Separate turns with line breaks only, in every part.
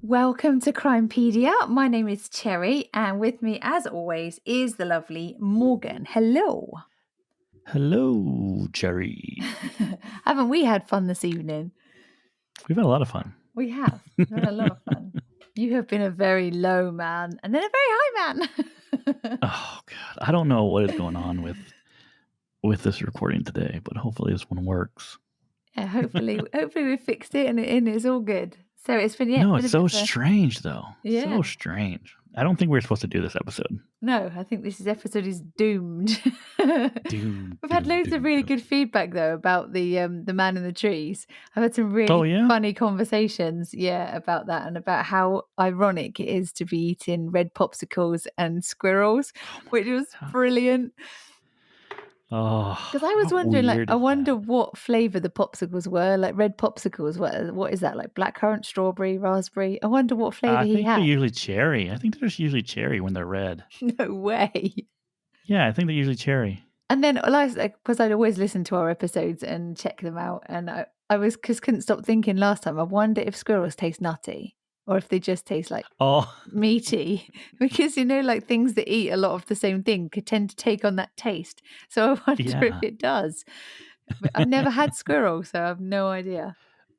Welcome to Crimepedia. My name is Cherry, and with me, as always, is the lovely Morgan. Hello.
Hello, Cherry.
Haven't we had fun this evening?
We've had a lot of fun.
We have. We've had a lot of fun. You have been a very low man and then a very high man.
Oh God, I don't know what is going on with this recording today, but hopefully this one works.
Yeah, hopefully we fixed it and it's all good. So it's been
No,
been
it's
a
so
bit of a-
strange though.
Yeah.
So strange. I don't think we're supposed to do this episode.
No, I think this episode is doomed.
Doom.
We've had loads of really good feedback though about the man in the trees. I've had some really funny conversations, about that and about how ironic it is to be eating red popsicles and squirrels, which was brilliant.
Oh,
because I was wondering, I wonder what flavor the popsicles were. Like red popsicles, what is that? Like blackcurrant, strawberry, raspberry. I wonder what flavor he had.
I think they're usually cherry. I think they're usually cherry when they're red.
No way.
Yeah, I think they're usually cherry.
And then, because I'd always listen to our episodes and check them out, and I was because couldn't stop thinking last time. I wonder if squirrels taste nutty or if they just taste like meaty, because like things that eat a lot of the same thing could tend to take on that taste. So I wonder if it does. But I've never had squirrel, so I have no idea.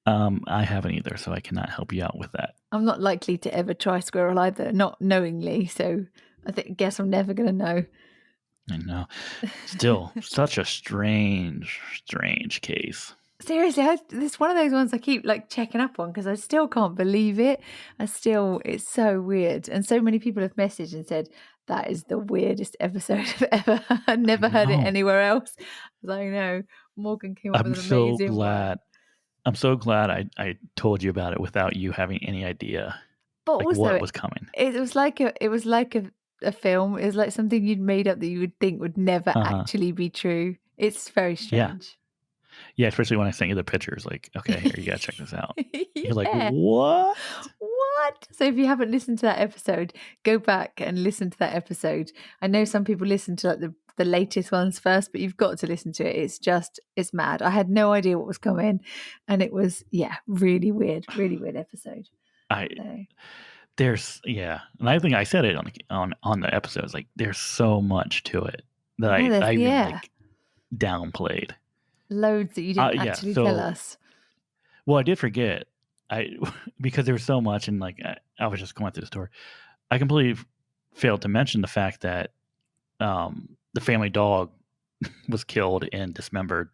I haven't either, so I cannot help you out with that.
I'm not likely to ever try squirrel either, not knowingly. So guess I'm never going to know.
I know. Still, such a strange case.
Seriously, it's one of those ones I keep checking up on because I still can't believe it. It's so weird. And so many people have messaged and said, that is the weirdest episode I've ever heard. I've never heard it anywhere else. I know. Morgan came up with an amazing one.
I'm so glad I told you about it without you having any idea
but also,
what was coming.
It was like a film. It was like something you'd made up that you would think would never actually be true. It's very strange.
Yeah, especially when I sent you the pictures, okay, here, you gotta check this out. You're like, what?
So if you haven't listened to that episode, go back and listen to that episode. I know some people listen to the latest ones first, but you've got to listen to it. It's mad. I had no idea what was coming, and it was really weird episode.
And I think I said it on the episodes. Like, there's so much to it that I downplayed.
Loads that you didn't actually tell us.
Well, I did forget. Because there was so much, and I was just going through the story. I completely failed to mention the fact that the family dog was killed and dismembered.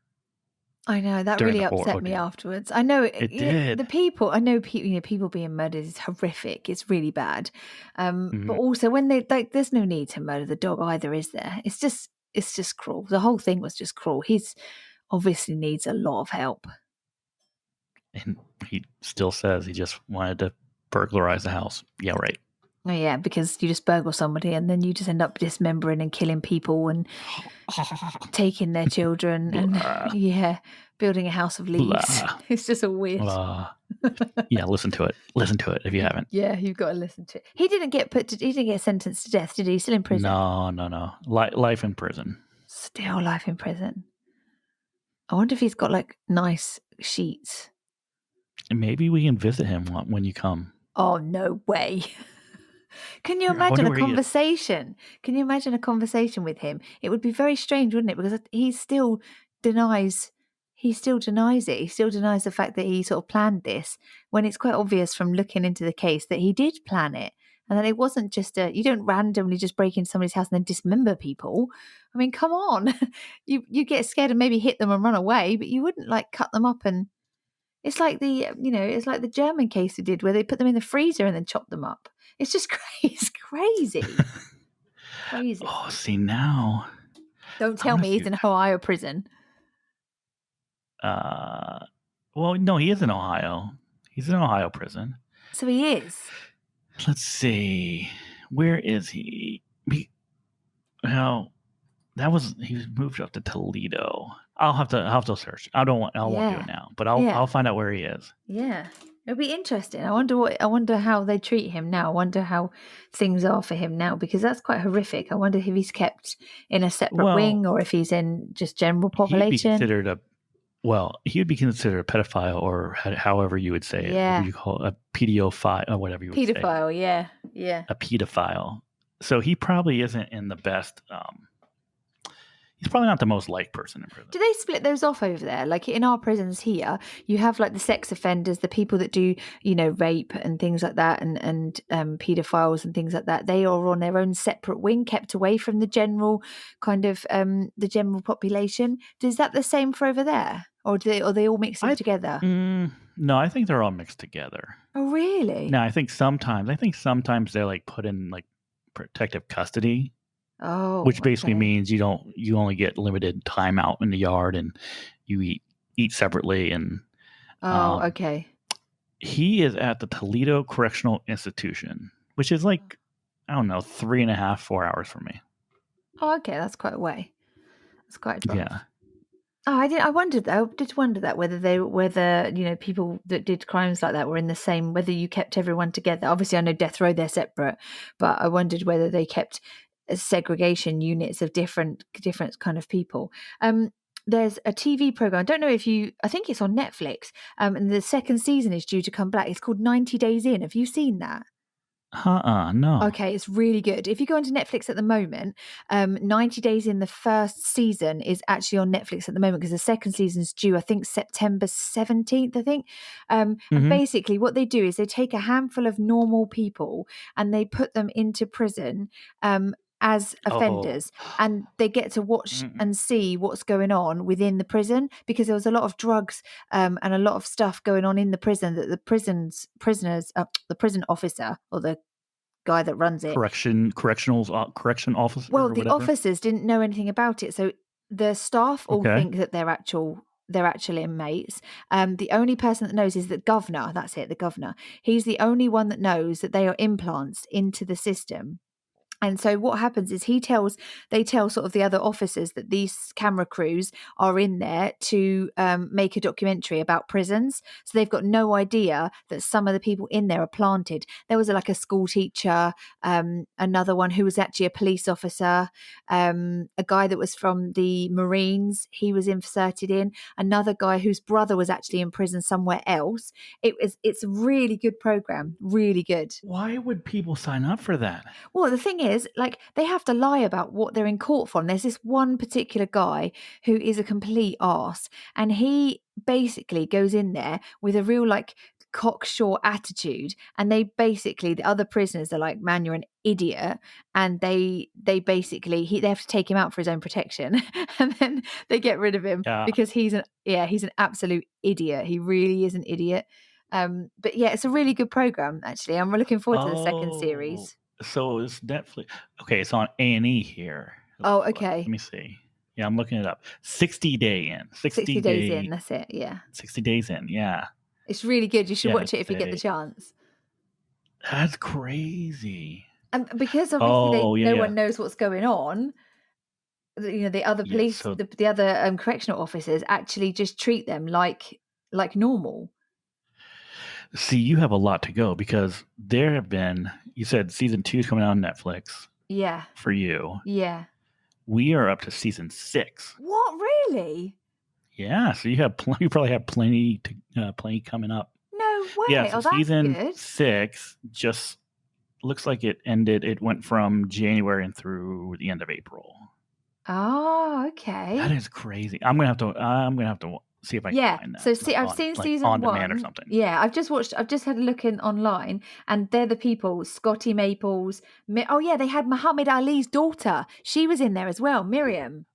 I know that really upset me afterwards. I know it did. People being murdered is horrific. It's really bad. But also when there's no need to murder the dog either, is there? It's just cruel. The whole thing was just cruel. He's obviously needs a lot of help.
And he still says he just wanted to burglarize the house. Yeah, right.
Oh, yeah, because you just burgle somebody and then you just end up dismembering and killing people and taking their children and building a house of leaves. It's just a weird.
Yeah, listen to it. Listen to it if you haven't.
Yeah, you've got to listen to it. He didn't get sentenced to death, did he? He's still in prison.
No. Life in prison.
Still life in prison. I wonder if he's got nice sheets.
Maybe we can visit him when you come.
Oh, no way. Can you imagine a conversation? Can you imagine a conversation with him? It would be very strange, wouldn't it? Because he still denies it. He still denies the fact that he sort of planned this, when it's quite obvious from looking into the case that he did plan it. And then it wasn't just you don't randomly just break into somebody's house and then dismember people. I mean, come on. You get scared and maybe hit them and run away, but you wouldn't cut them up and it's like the German case we did where they put them in the freezer and then chop them up. It's just crazy. Crazy.
Oh, see now.
Don't tell me he's in Ohio prison.
Well, no, he is in Ohio. He's in Ohio prison.
So he is.
Let's see. Where is he? Well, he was moved up to Toledo. I'll have to search. I won't do it now, but I'll find out where he is.
Yeah. It'll be interesting. I wonder how they treat him now. I wonder how things are for him now, because that's quite horrific. I wonder if he's kept in a separate wing or if he's in just general population.
He would be considered a pedophile, or however you would say it. What would you call it? A pedophile, or whatever you would say.
Pedophile, yeah.
A pedophile. So he probably isn't in the best. He's probably not the most liked person in prison.
Do they split those off over there? Like in our prisons here, you have like the sex offenders, the people that do, rape and things like that, and pedophiles and things like that. They are on their own separate wing, kept away from the general kind of the general population. Is that the same for over there, or are they all mixed in together?
No, I think they're all mixed together.
Oh, really?
No, I think sometimes they're like put in like protective custody.
Oh,
which basically means you only get limited time out in the yard, and you eat separately. And
okay.
He is at the Toledo Correctional Institution, which is like, I don't know, 3.5, 4 hours from me.
Oh, okay, that's quite a way. That's quite a drive.
Yeah.
Oh, I did wonder that whether people that did crimes like that were in the same, whether you kept everyone together. Obviously, I know death row, they're separate, but I wondered whether they kept segregation units of different kind of people. There's a TV program. I don't know I think it's on Netflix. And the second season is due to come back. It's called 90 Days In. Have you seen that?
No.
Okay, it's really good. If you go onto Netflix at the moment, 90 Days In, the first season is actually on Netflix at the moment, because the second season's due, I think, September 17th, I think. And basically what they do is they take a handful of normal people and they put them into prison as offenders, and they get to watch and see what's going on within the prison, because there was a lot of drugs and a lot of stuff going on in the prison that the prison officer, or the guy that runs it, correction
officer.
Well, the officers didn't know anything about it, so the staff all think that they're actual inmates. The only person that knows is the governor. That's it, the governor. He's the only one that knows that they are implants into the system. And so what happens is they tell sort of the other officers that these camera crews are in there to make a documentary about prisons. So they've got no idea that some of the people in there are planted. There was like a school teacher, another one who was actually a police officer, a guy that was from the Marines, he was inserted in, another guy whose brother was actually in prison somewhere else. It's a really good program, really good.
Why would people sign up for that?
Well, the thing is, like, they have to lie about what they're in court for. And there's this one particular guy who is a complete arse, and he basically goes in there with a real like cocksure attitude, and the other prisoners are like, man, you're an idiot, and they basically they have to take him out for his own protection and then they get rid of him because he's an absolute idiot. He really is an idiot. But yeah, it's a really good program, actually. I'm looking forward to the second series.
So it's Netflix. Okay, it's on A&E here.
Oh, okay.
Let me see. Yeah, I'm looking it up. 60 Days In.
60 Days In, that's it, yeah.
60 Days In, yeah.
It's really good. You should watch it if you get the chance.
That's crazy.
And because obviously no one knows what's going on, the other police, the other correctional officers actually just treat them like normal.
See, you have a lot to go, because there have been, you said season 2 is coming out on Netflix.
Yeah.
For you.
Yeah.
We are up to season 6.
What, really?
Yeah, so you probably have plenty coming up.
No way.
Yeah, so season 6 just looks like it ended. It went from January and through the end of April.
Oh, okay.
That is crazy. I'm gonna have to see if I can find that.
So I've seen season 1
on demand or something.
Yeah, I've just had a look online, and they're the people. Scotty Maples. They had Muhammad Ali's daughter. She was in there as well, Miriam.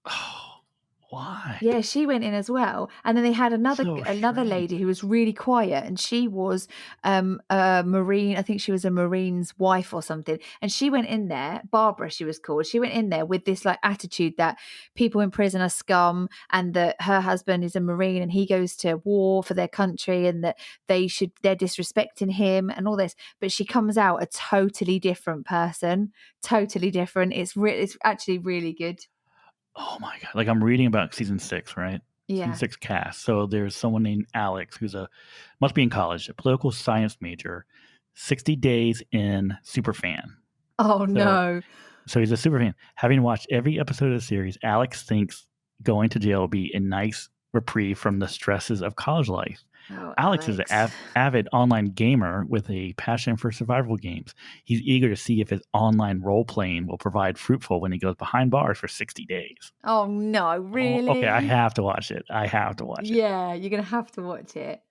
Oh, What?
Yeah, she went in as well. And then they had
So
another
strange.
lady who was really quiet, and she was a Marine. I think she was a Marine's wife or something. And she went in there, Barbara she was called. She went in there with this like attitude that people in prison are scum, and that her husband is a Marine and he goes to war for their country, and that they're disrespecting him and all this. But she comes out a totally different person, totally different. It's actually really good.
Oh my god! Like I'm reading about season 6, right? Season
Yeah.
6 cast. So there's someone named Alex who's must be in college, a political science major, 60 days in super fan.
Oh
So
no.
so he's a super fan. Having watched every episode of the series, Alex thinks going to jail will be a nice reprieve from the stresses of college life.
Oh,
Alex is
Alex.
an avid online gamer with a passion for survival games. He's eager to see if his online role playing will provide fruitful when he goes behind bars for 60 days.
Oh no,
Oh, okay, I
really?
have to watch it. I have to watch it.
Yeah, you're gonna have to watch it.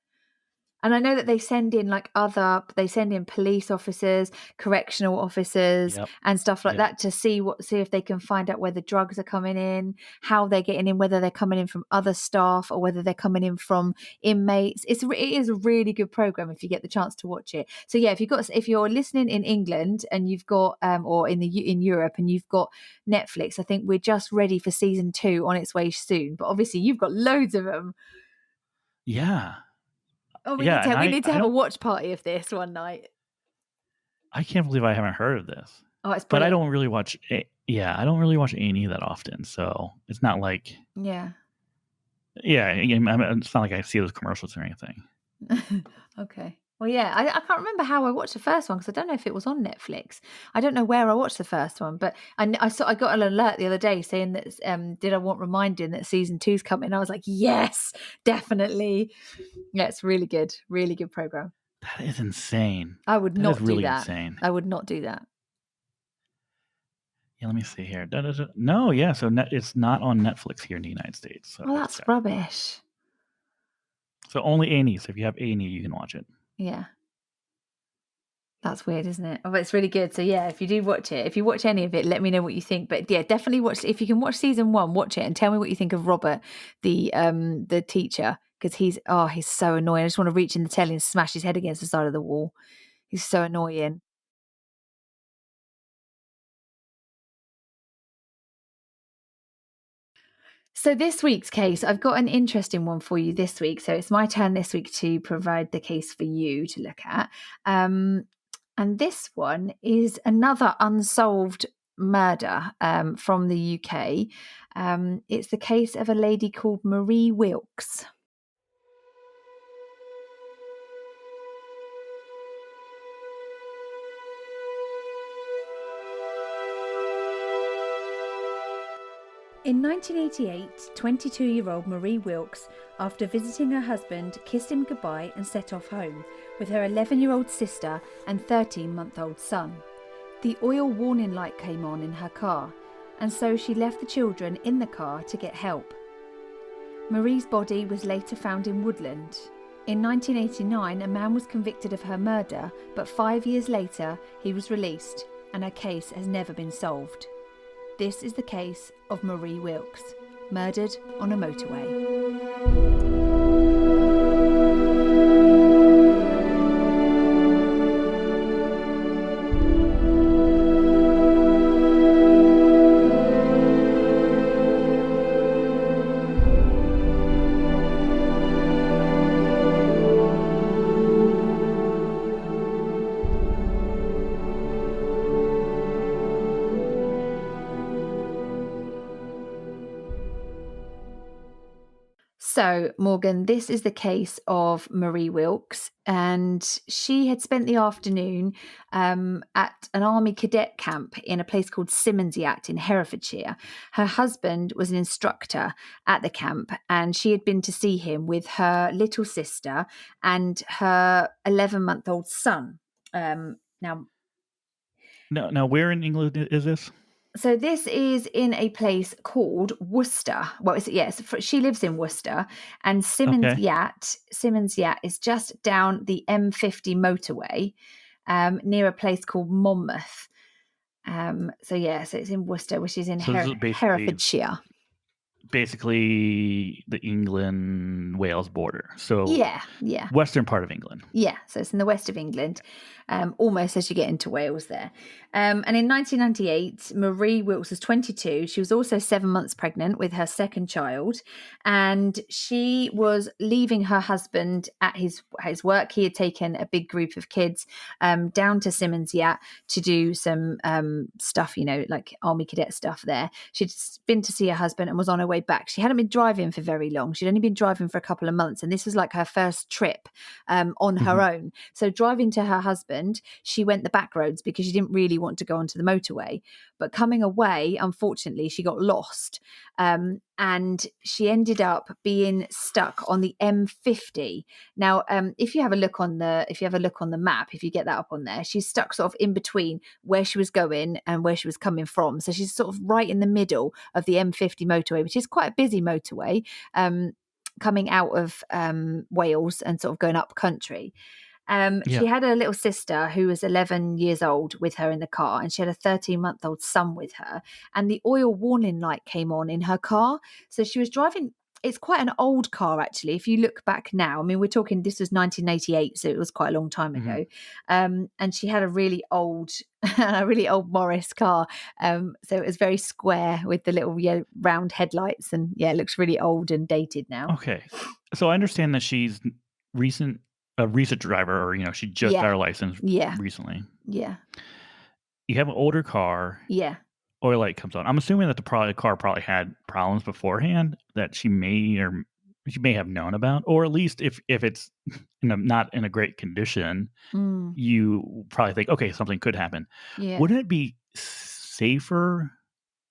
And I know that they send in police officers, correctional officers,
Yep.
and stuff like
Yep.
that to see if they can find out where the drugs are coming in, how they're getting in, whether they're coming in from other staff or whether they're coming in from inmates. It is a really good program if you get the chance to watch it. So yeah, if you're listening in England and you've got or in Europe and you've got Netflix, I think we're just ready for season 2 on its way soon. But obviously you've got loads of them.
Yeah.
Oh,
Yeah, and
we need to
I
have a
don't
watch party of this one night.
I can't believe I haven't heard of this.
Oh, it's
But I
brilliant.
don't really watch I don't really watch A&E that often, so it's not like
Yeah.
it's not like I see those commercials or anything.
Okay. Well, yeah, I can't remember how I watched the first one because I don't know if it was on Netflix. I don't know where I watched the first one, but I got an alert the other day saying that did I want reminding that season 2's coming? I was like, yes, definitely. Yeah, it's really good program.
That is insane.
I would
That is
not do
really
that.
insane.
I would not do that.
Yeah, let me see here. No, yeah, so it's not on Netflix here in the United States. So
Well, that's rubbish.
So only A&E. So if you have A&E, you can watch it.
Yeah. That's weird, isn't it? Oh, but it's really good. So yeah, if you do watch it, if you watch any of it, let me know what you think. But yeah, definitely watch. If you can watch season 1, watch it and tell me what you think of Robert, the teacher, because he's so annoying. I just want to reach in the telly and smash his head against the side of the wall. He's so annoying. So this week's case, I've got an interesting one for you this week. So it's my turn this week to provide the case for you to look at. And this one is another unsolved murder from the UK. It's the case of a lady called Marie Wilks. In 1988, 22-year-old Marie Wilks, after visiting her husband, kissed him goodbye and set off home with her 11-year-old sister and 13-month-old son. The oil warning light came on in her car, and so she left the children in the car to get help. Marie's body was later found in Woodland. In 1989, a man was convicted of her murder, but 5 years later, he was released, and her case has never been solved. This is the case of Marie Wilks, murdered on a motorway. So, Morgan, this is the case of Marie Wilks, and she had spent the afternoon at an army cadet camp in a place called Simonsiat in Herefordshire. Her husband was an instructor at the camp, and she had been to see him with her little sister and her 11-month-old son. Now,
where in England is this?
so this is in a place called Worcester. Well, she lives in Worcester, and Simonsiat is just down the M50 motorway near a place called Monmouth. So it's in Worcester, which is in
So this is
Herefordshire.
basically the England-Wales border. So
Yeah, yeah.
western part of England.
Yeah, so it's in the west of England, almost as you get into Wales there. And in 1998, Marie Wilks was 22. She was also 7 months pregnant with her second child, and she was leaving her husband at his work. He had taken a big group of kids down to Simmons Yat to do some stuff, like army cadet stuff there. She'd been to see her husband and was on her way back. She hadn't been driving for very long. She'd only been driving for a couple of months, and this was like her first trip on her own. So driving to her husband, she went the back roads because she didn't really want to go onto the motorway. But coming away, unfortunately, she got lost. And she ended up being stuck on the M50. Now, if you have a look on the map, if you get that up on there, she's stuck sort of in between where she was going and where she was coming from. So she's sort of right in the middle of the M50 motorway, which is quite a busy motorway, coming out of Wales and sort of going up country. She had a little sister who was 11 years old with her in the car, and she had a 13-month-old son with her. And the oil warning light came on in her car. So she was driving. It's quite an old car, actually. If you look back now, I mean, we're talking, this was 1988, so it was quite a long time ago. And she had a really old Morris car. So it was very square with the little round headlights, and it looks really old and dated now.
Okay. So I understand that she's a recent driver, or she just got her license recently.
Yeah.
You have an older car.
Yeah.
Oil light comes on. I'm assuming that the car probably had problems beforehand that she may have known about, or at least if it's not in a great condition, you probably think, okay, something could happen.
Yeah.
Wouldn't it be safer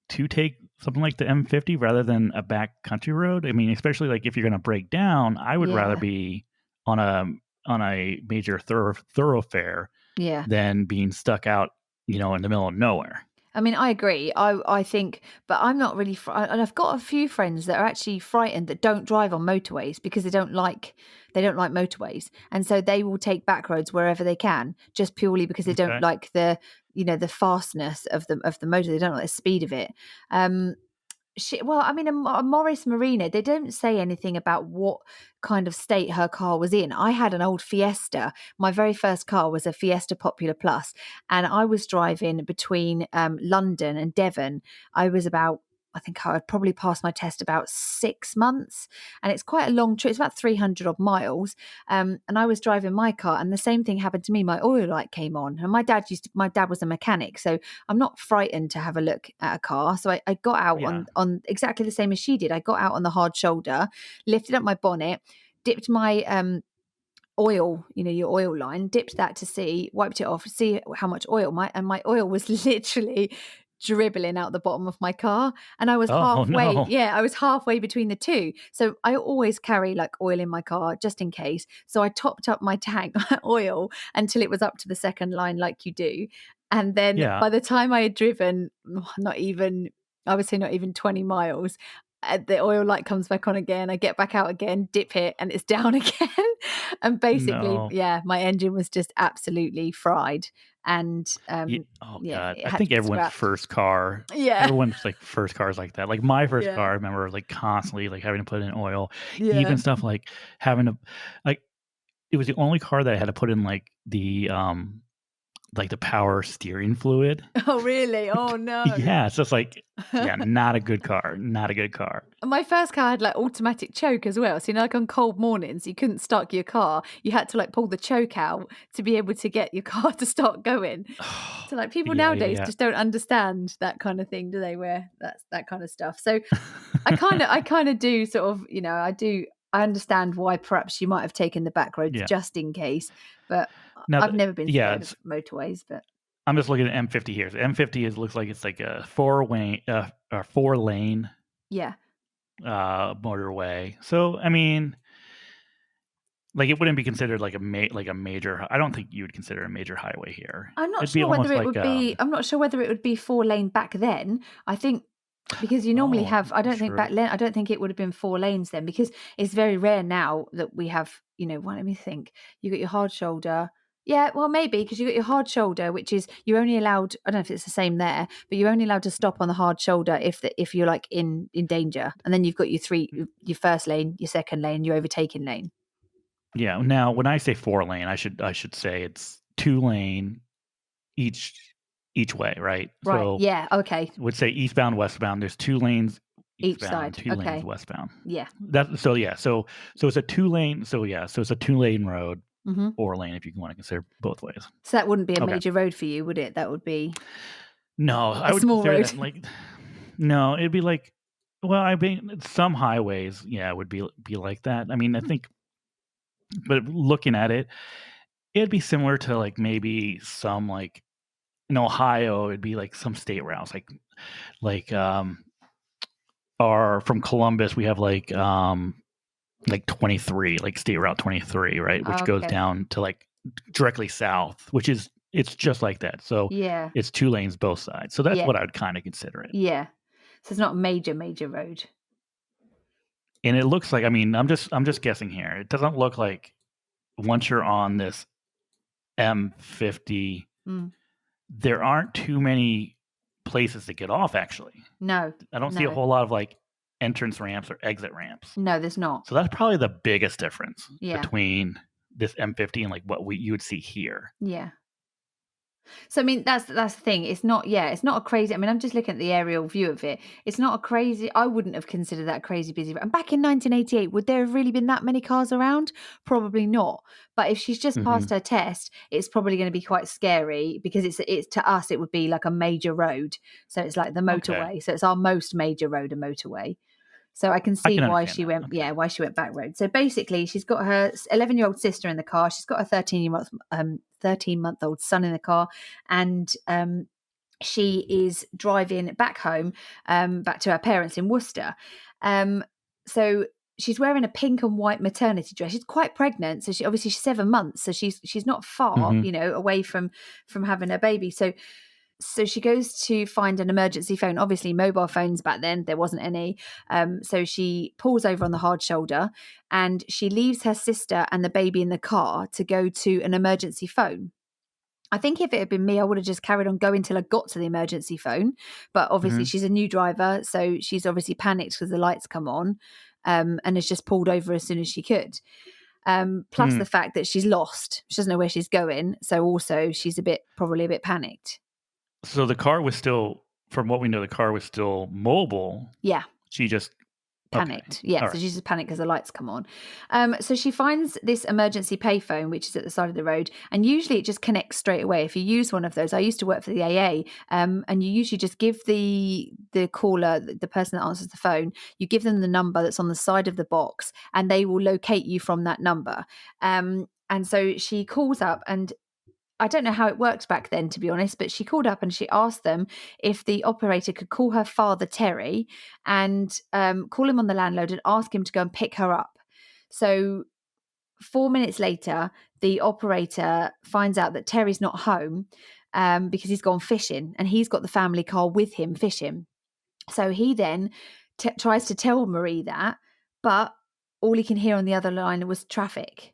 to take something like the M50 rather than a back country road? I mean, especially like if you're going to break down, I would rather be on a major thoroughfare than being stuck out, in the middle of nowhere.
I mean, I agree. I think, but I'm not really. And I've got a few friends that are actually frightened that don't drive on motorways because they don't like motorways, and so they will take back roads wherever they can, just purely because they don't like the fastness of the motor. They don't like the speed of it. A Morris Marina, they don't say anything about what kind of state her car was in. I had an old Fiesta. My very first car was a Fiesta Popular Plus, and I was driving between London and Devon. I think I would probably pass my test about 6 months, and it's quite a long trip. It's about 300 odd miles. And I was driving my car, and the same thing happened to me. My oil light came on, and my dad was a mechanic, so I'm not frightened to have a look at a car. So I got out on exactly the same as she did. I got out on the hard shoulder, lifted up my bonnet, dipped my oil, your oil line, dipped that to see, wiped it off, see how much oil. My oil was literally dribbling out the bottom of my car, and I was halfway.
No.
I was halfway between the two. So I always carry like oil in my car just in case. So I topped up my tank oil until it was up to the second line, like you do. And then by the time I had driven, not even 20 miles, the oil light comes back on again. I get back out again, dip it, and it's down again. And basically, my engine was just absolutely fried. And
God, I think everyone's first car, everyone's like first cars like that. Like my first car, I remember like constantly like having to put in oil, even stuff like having to like. It was the only car that I had to put in like the power steering fluid.
Oh, really? Oh, no.
Yeah, it's just like, not a good car. Not a good car.
My first car had like automatic choke as well. So, like on cold mornings, you couldn't start your car. You had to like pull the choke out to be able to get your car to start going. So like people nowadays just don't understand that kind of thing, do they? Where that's that kind of stuff. So I kind of do sort of, I understand why perhaps you might have taken the back roads just in case, but I've never been scared of motorways. But
I'm just looking at M50 here. So M50 looks like it's like a four-lane motorway. So I mean, like it wouldn't be considered like a major. I don't think you would consider a major highway here.
I'm not sure whether it would be. I'm not sure whether it would be 4-lane back then. I think. Because you normally have, I don't think back then, I don't think it would have been 4 lanes then, because it's very rare now that we have, let me think. You got your hard shoulder, Yeah, well, maybe because you got your hard shoulder, which is you're only allowed. I don't know if it's the same there, but you're only allowed to stop on the hard shoulder if you're like in danger, and then you've got your first lane, your second lane, your overtaking lane.
Yeah. Now, when I say 4 lane, I should say it's 2 lane each way, right?
Right.
So
Yeah. Okay.
would say eastbound, westbound. There's 2 lanes
Each
eastbound and
side.
2 lanes
Okay.
westbound.
Yeah.
That so yeah, so it's a 2 lane. So yeah, so it's a 2 lane road,
Mm-hmm.
4 lane if you want to consider both ways.
So that wouldn't be a
Okay.
major road for you, would it? That would be
No, I
a
would
small
consider
road.
that like no, it'd be like well, I mean some highways, yeah, would be like that. I mean, I think but looking at it, it'd be similar to like maybe some like in Ohio, it'd be like some state routes like or from Columbus, we have like 23, like State Route 23, right, which goes
Okay.
down to like directly south, which is it's just like that. So
Yeah.
it's 2 lanes both sides. So that's
Yeah.
what I would kind of consider it.
Yeah. So it's not a major road.
And it looks like I mean, I'm just guessing here. It doesn't look like once you're on this M50,
Mm.
there aren't too many places to get off actually.
No.
I don't see a whole lot of like entrance ramps or exit ramps.
No, there's not.
So that's probably the biggest difference
Yeah.
between this M50 and like what you would see here.
Yeah. So I mean that's the thing. It's not it's not a crazy. I mean I'm just looking at the aerial view of it. It's not a crazy. I wouldn't have considered that crazy busy. And back in 1988, would there have really been that many cars around? Probably not. But if she's just
Mhm.
passed her test, it's probably going to be quite scary because it's to us it would be like a major road. So it's like the
Okay.
motorway. So it's our most major road, a motorway. So I can
I
see
can
why
understand
she
that.
went,
Okay.
why she went back road. So basically, she's got her 11-year-old sister in the car. She's got a 13-month-old son in the car, and she is driving back home, back to her parents in Worcester. So she's wearing a pink and white maternity dress. She's quite pregnant, so she's 7 months, so she's not far,
Mhm.
away from having a baby. So she goes to find an emergency phone. Obviously, mobile phones back then, there wasn't any. So she pulls over on the hard shoulder and she leaves her sister and the baby in the car to go to an emergency phone. I think if it had been me, I would have just carried on going till I got to the emergency phone. But obviously,
Mhm.
she's a new driver. So she's obviously panicked because the lights come on, and has just pulled over as soon as she could. Plus
Hmm.
the fact that she's lost. She doesn't know where she's going. So also, she's probably a bit panicked.
So the car was still, from what we know, the car was still mobile.
Yeah.
She just okay.
Panicked. Yeah.
All
So
right.
she's just panicked because the lights come on. So she finds this emergency payphone, which is at the side of the road. And usually it just connects straight away. If you use one of those, I used to work for the AA, and you usually just give the caller, the person that answers the phone, you give them the number that's on the side of the box and they will locate you from that number. And so she calls up, and I don't know how it worked back then, to be honest, but she called up and she asked them if the operator could call her father, Terry, and call him on the landlord and ask him to go and pick her up. So 4 minutes later, the operator finds out that Terry's not home because he's gone fishing and he's got the family car with him fishing. So he then tries to tell Marie that, but all he can hear on the other line was traffic.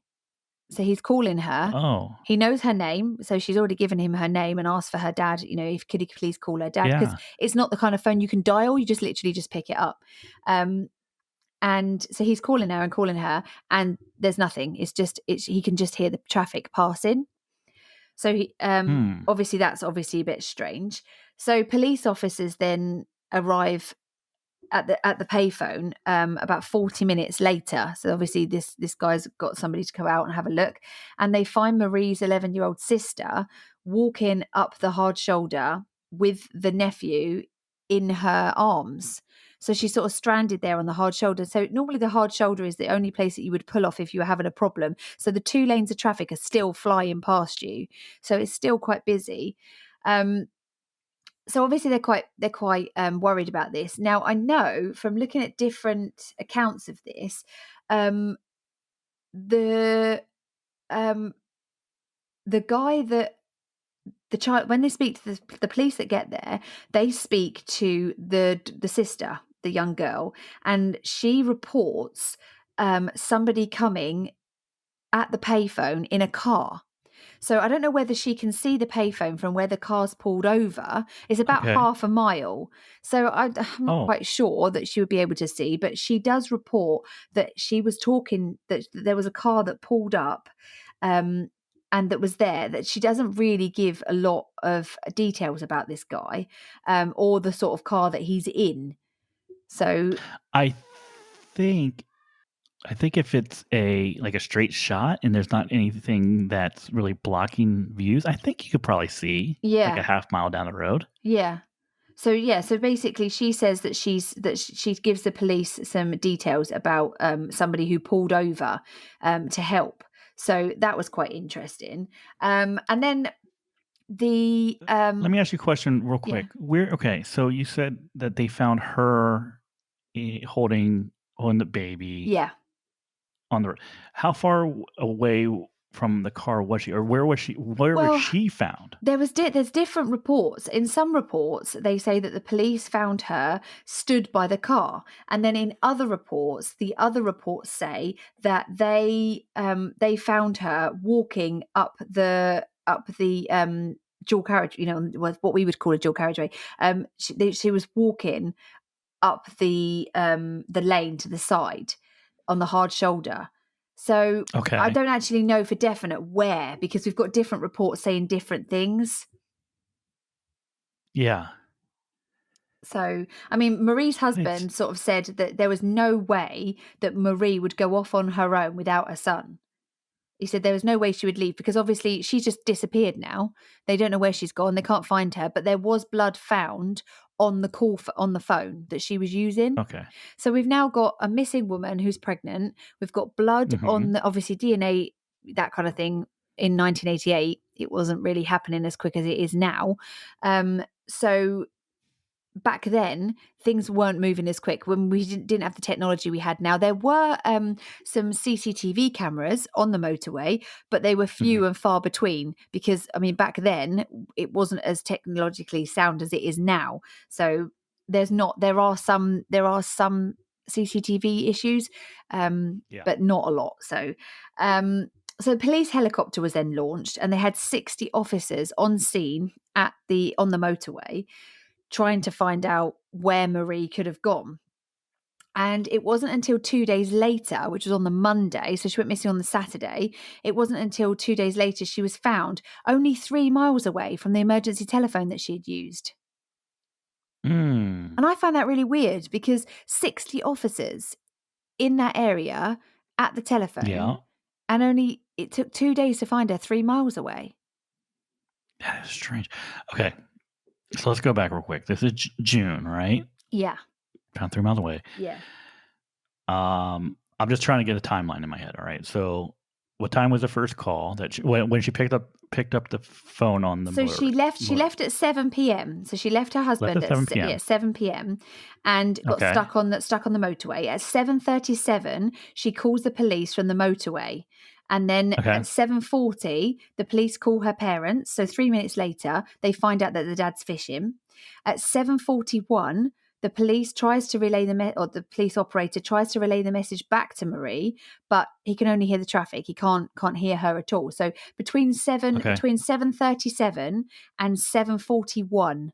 So he's calling her.
Oh.
He knows her name, so she's already given him her name and asked for her dad. If could he please call her dad, because
Yeah.
it's not the kind of phone you can dial. You just literally just pick it up. And so he's calling her, and there's nothing. He can just hear the traffic passing. So he
Hmm.
obviously that's obviously a bit strange. So police officers then arrive at the payphone about 40 minutes later. So obviously this guy's got somebody to come out and have a look, and they find Marie's 11-year-old sister walking up the hard shoulder with the nephew in her arms. So she's sort of stranded there on the hard shoulder. So normally the hard shoulder is the only place that you would pull off if you were having a problem. So the 2 lanes of traffic are still flying past you. So it's still quite busy. So obviously they're quite worried about this. Now I know from looking at different accounts of this, the um, the guy that the child, when they speak to the police that get there, they speak to the sister, the young girl, and she reports somebody coming at the payphone in a car. So I don't know whether she can see the payphone from where the car's pulled over. It's about
Okay.
half a mile. So I'm not
Oh,
quite sure that she would be able to see, but she does report that she was talking, that there was a car that pulled up. And that was there, that she doesn't really give a lot of details about this guy, or the sort of car that he's in. So
I think if it's a straight shot and there's not anything that's really blocking views, I think you could probably see like a
yeah,
half mile down the road.
yeah. So basically, she says that she gives the police some details about somebody who pulled over to help. So that was quite interesting. And then the
Let me ask you a question real
yeah,
quick. Okay, so you said that they found her holding the baby
yeah.
on the road. How far away from the car was she, or where was she? Where was
Well,
she found?
there's different reports. In some reports, they say that the police found her stood by the car, and then in other reports, the other reports say that they found her walking up the dual carriage. What we would call a dual carriageway. She was walking up the lane to the side on the hard shoulder. So I
Okay.
don't actually know for definite where, because we've got different reports saying different things.
Yeah.
So, I mean, Marie's
It's
husband sort of said that there was no way that Marie would go off on her own without her son. He said there was no way she would leave, because obviously she's just disappeared now. They don't know where she's gone. They can't find her, but there was blood found on the on the phone that she was using.
okay.
So we've now got a missing woman who's pregnant. We've got blood
Hmm.
on the, obviously DNA, that kind of thing. In 1988, it wasn't really happening as quick as it is now. So back then things weren't moving as quick when we didn't have the technology we had now. There were some CCTV cameras on the motorway, but they were
Hmm.
few and far between, because I mean back then it wasn't as technologically sound as it is now. So there are some CCTV issues,
Yeah.
but not a lot. So the police helicopter was then launched, and they had 60 officers on scene on the motorway, trying to find out where Marie could have gone. And it wasn't until 2 days later, which was on the Monday, so she went missing on the Saturday. It wasn't until 2 days later she was found only 3 miles away from the emergency telephone that she had used.
Mm.
And I found that really weird, because 60 officers in that area at the telephone,
Yeah.
and only it took 2 days to find her 3 miles away.
That is strange. Okay. So let's go back real quick. This is June, right?
Yeah,
Found 3 miles away.
yeah.
I'm just trying to get a timeline in my head. All right. So, what time was the first call that when she picked up the phone on the
So she left. She
motor
left at 7 p.m. So she left her
left
husband
at
at
7 p.m.
7 p.m. and got
Okay.
stuck on the motorway. At 7:37, she calls the police from the motorway, and then
Okay.
at 7:40, the police call her parents. So 3 minutes later, they find out that the dad's fishing. At 7:41, the police tries to relay or the police operator tries to relay the message back to Marie, but he can only hear the traffic. He can't hear her at all. So
Okay.
between 7:37 and 7:41,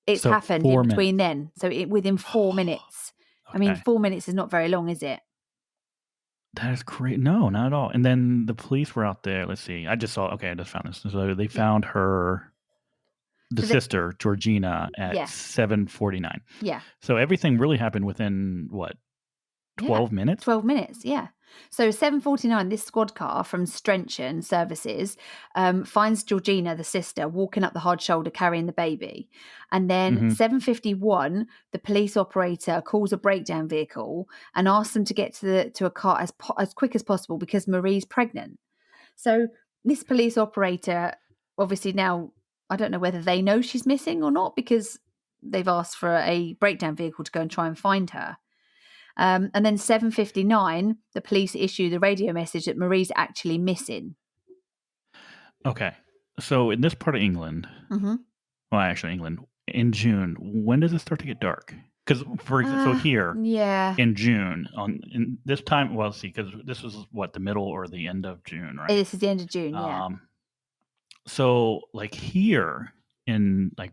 it's
So
happened in
4 minutes.
between then. So within 4 minutes. I mean,
Okay.
4 minutes is not very long, is it?
That is great. No, not at all. And then the police were out there. Let's see. I just saw. Okay, I just found this. So they
Yeah.
found the
So they,
sister Georgina at
yeah,
7:49.
yeah.
So everything really happened within what,
Yeah,
12 minutes?
12 minutes, yeah. So 7:49, this squad car from Strenchon Services finds Georgina, the sister, walking up the hard shoulder carrying the baby. And then
Hmm.
7:51, the police operator calls a breakdown vehicle and asks them to get to a car as quick as possible, because Marie's pregnant. So this police operator, obviously now, I don't know whether they know she's missing or not, because they've asked for a breakdown vehicle to go and try and find her. And then 7:59, the police issue the radio message that Marie's actually missing.
Okay. So in this part of England,
Hmm.
well, actually England, in June, when does it start to get dark? Because so here
Yeah.
in June in this time, well, see, because this was what, the middle or the end of June, right?
This is the end of June, yeah.
So like here in like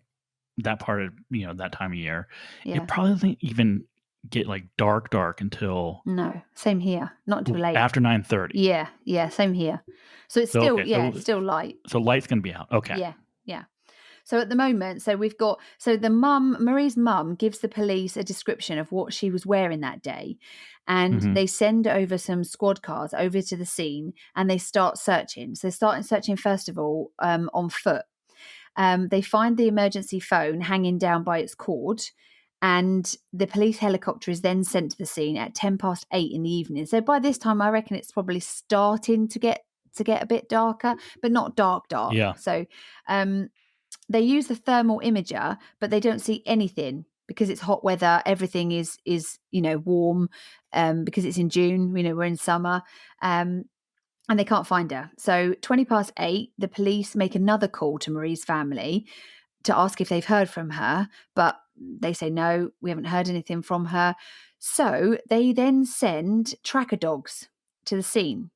that part of that time of year,
Yeah.
it probably doesn't even get like dark until
No, same here. Not until late.
after 9:30.
Yeah, same here. So it's still it's still light.
So light's gonna be out. Okay.
Yeah. So at the moment, we've got Marie's mum gives the police a description of what she was wearing that day, and
Mhm.
they send over some squad cars over to the scene, and they start searching. So they start searching first of all on foot. They find the emergency phone hanging down by its cord, and the police helicopter is then sent to the scene at 8:10 in the evening. So by this time, I reckon it's probably starting to get a bit darker, but not dark.
Yeah.
So they use the thermal imager, but they don't see anything because it's hot weather. Everything is warm because it's in June. We're in summer. And they can't find her. So 8:20, the police make another call to Marie's family to ask if they've heard from her, but they say no, we haven't heard anything from her. So they then send tracker dogs to the scene.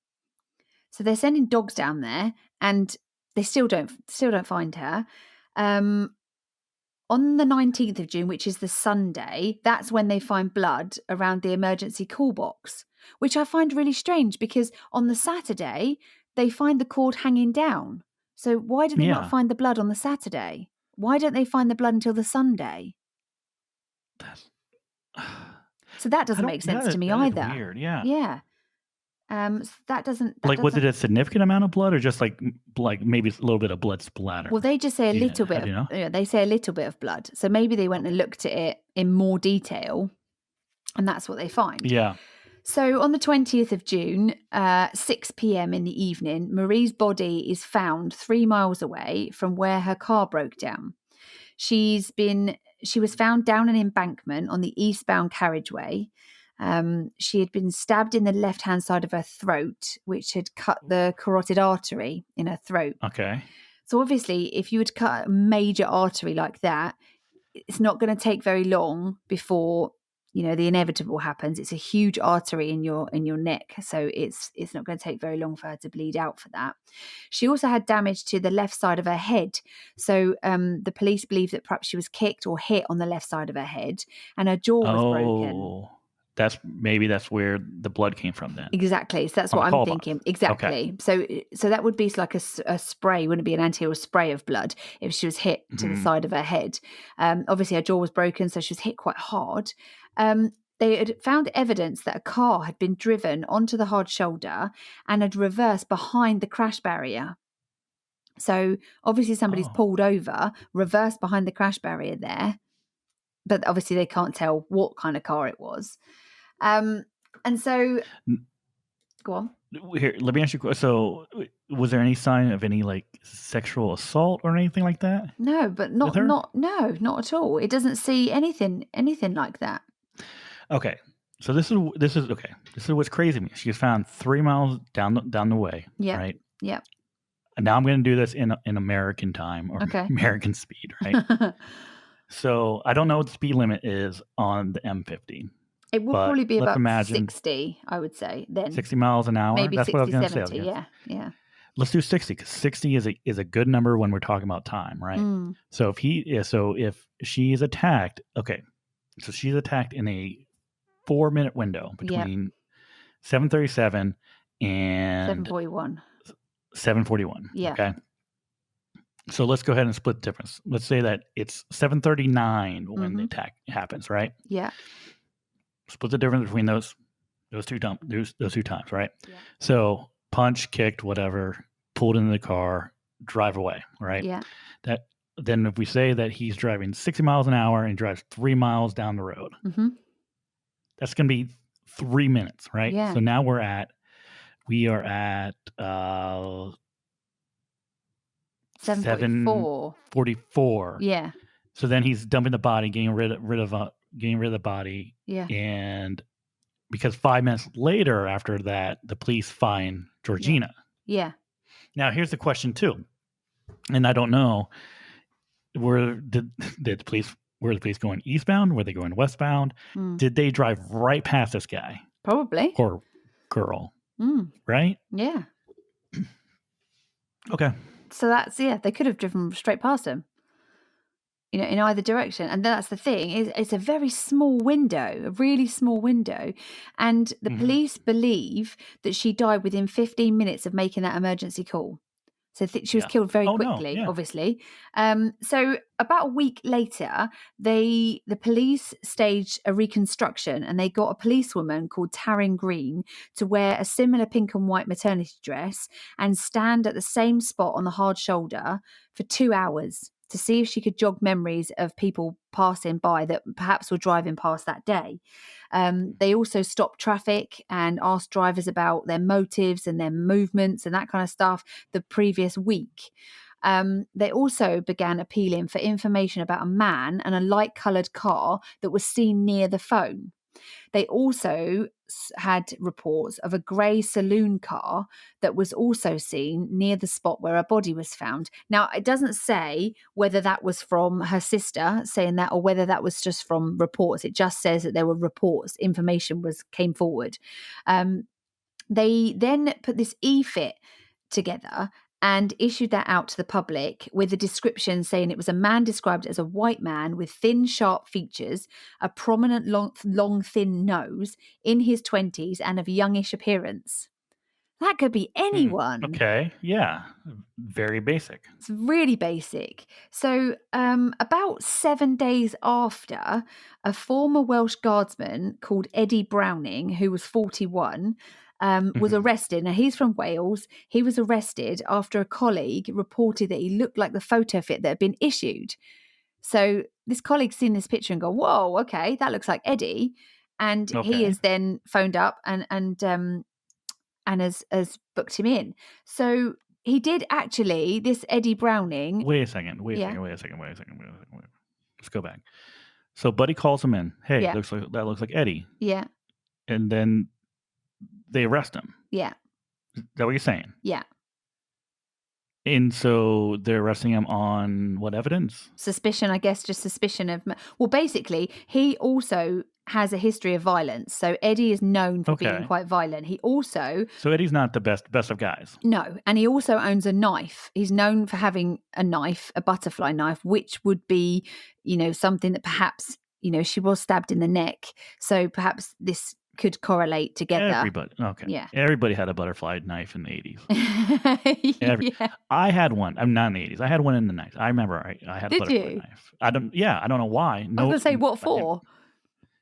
So they're sending dogs down there, and they still don't find her. On the 19th of June, which is the Sunday, that's when they find blood around the emergency call box, which I find really strange because on the Saturday, they find the cord hanging down. So why do they not find the blood on the Saturday? Why don't they find the blood until the Sunday? So that doesn't make sense to me either.
Is weird, yeah.
Yeah. So that doesn't.
Was it a significant amount of blood, or just like maybe a little bit of blood splatter?
Well, they just say a little bit. They say a little bit of blood. So maybe they went and looked at it in more detail, and that's what they find.
Yeah.
So on the 20th of June, 6 p.m. in the evening, Marie's body is found 3 miles away from where her car broke down. She was found down an embankment on the eastbound carriageway. She had been stabbed in the left-hand side of her throat, which had cut the carotid artery in her throat.
Okay.
So obviously, if you would cut a major artery like that, it's not going to take very long before the inevitable happens. It's a huge artery in your neck, so it's not going to take very long for her to bleed out for that. She also had damage to the left side of her head, so the police believe that perhaps she was kicked or hit on the left side of her head, and her jaw was broken.
That's where the blood came from then.
Exactly. So that's what I'm thinking. Box. Exactly. Okay. So that would be like a spray, wouldn't it be an anterior spray of blood if she was hit to the side of her head. Obviously her jaw was broken, so she was hit quite hard. They had found evidence that a car had been driven onto the hard shoulder and had reversed behind the crash barrier. So obviously somebody's pulled over, reversed behind the crash barrier there, but obviously they can't tell what kind of car it was. And so, go on.
Here, let me ask you. So, was there any sign of any like sexual assault or anything like that?
No, but not at all. It doesn't see anything like that.
Okay, so this is okay. This is what's crazy to me. She was found 3 miles down the way.
Yeah.
Right.
Yeah.
And now I'm going to do this in American time or American speed. Right. So I don't know what the speed limit is on the M50.
It will probably be about 60, I would say. Then
60 miles an hour.
Maybe
that's
60,
what I was going to say.
Yeah.
Let's do 60 because 60 is a good number when we're talking about time, right? So if she is attacked, okay, so she's attacked in a 4-minute window between 7:37 and 7:41.
Yeah.
Okay. So let's go ahead and split the difference. Let's say that it's 7:39 when the attack happens, right?
Yeah.
Split the difference between those two times, right?
Yeah.
So punch, kicked, whatever, pulled into the car, drive away, right?
Yeah.
Then if we say that he's driving 60 miles an hour and drives 3 miles down the road, that's going to be 3 minutes, right?
Yeah.
So now we are at 7:44.
Yeah.
So then he's dumping the body, getting rid of the body.
Yeah.
And because 5 minutes later after that, the police find Georgina.
Yeah.
Now here's the question too. And I don't know, did the police Were the police going eastbound? Were they going westbound? Did they drive right past this guy?
Probably.
Or girl. Right?
Yeah.
Okay.
So that's, they could have driven straight past him, in either direction. And that's the thing, it's a very small window, a really small window. And the police believe that she died within 15 minutes of making that emergency call. So she was killed very quickly, obviously. So about a week later, the police staged a reconstruction, and they got a policewoman called Taryn Green to wear a similar pink and white maternity dress and stand at the same spot on the hard shoulder for 2 hours to see if she could jog memories of people passing by that perhaps were driving past that day. They also stopped traffic and asked drivers about their motives and their movements and that kind of stuff the previous week. They also began appealing for information about a man and a light-coloured car that was seen near the phone. They also had reports of a grey saloon car that was also seen near the spot where her body was found. Now, it doesn't say whether that was from her sister saying that or whether that was just from reports. It just says that there were reports, information came forward. They then put this e-fit together and issued that out to the public with a description saying it was a man described as a white man with thin, sharp features, a prominent, long, thin nose, in his 20s, and of youngish appearance. That could be anyone.
Okay, yeah. Very basic.
It's really basic. So about 7 days after, a former Welsh guardsman called Eddie Browning, who was 41, was arrested. Now, he's from Wales. He was arrested after a colleague reported that he looked like the photo fit that had been issued. So this colleague's seen this picture and go, whoa, okay, that looks like Eddie. And he is then phoned up and has booked him in. So he did actually, this Eddie Browning.
Wait a second. Let's go back. So Buddy calls him in. Hey, that looks like Eddie.
Yeah.
And then they arrest him.
Yeah.
Is that what you're saying?
Yeah.
And so they're arresting him on what evidence?
Suspicion, I guess, just suspicion of... Well, basically, he also has a history of violence. So Eddie is known for being quite violent. He also...
So Eddie's not the best of guys.
No. And he also owns a knife. He's known for having a knife, a butterfly knife, which would be, something that perhaps, she was stabbed in the neck. So perhaps this could correlate together.
Everybody. Okay.
Yeah.
Everybody had a butterfly knife in the 80s. I had one. I'm not in the 80s. I had one in the 90s. I remember I had a butterfly knife. I don't know why.
I was going to say, what for?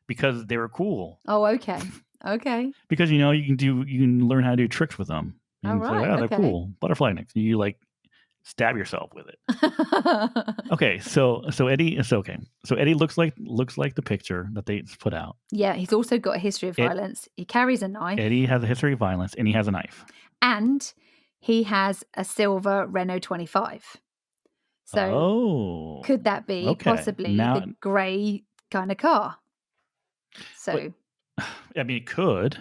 Because they were cool.
Oh, okay. Okay.
Because you can learn how to do tricks with them. And they're cool. Butterfly knives. You stab yourself with it. Okay, so Eddie is okay. So Eddie looks like the picture that they put out.
Yeah, he's also got a history of violence. He carries a knife.
Eddie has a history of violence, and he has a knife.
And he has a silver Renault 25. So could that be possibly the grey kind of car? So,
I mean, it could,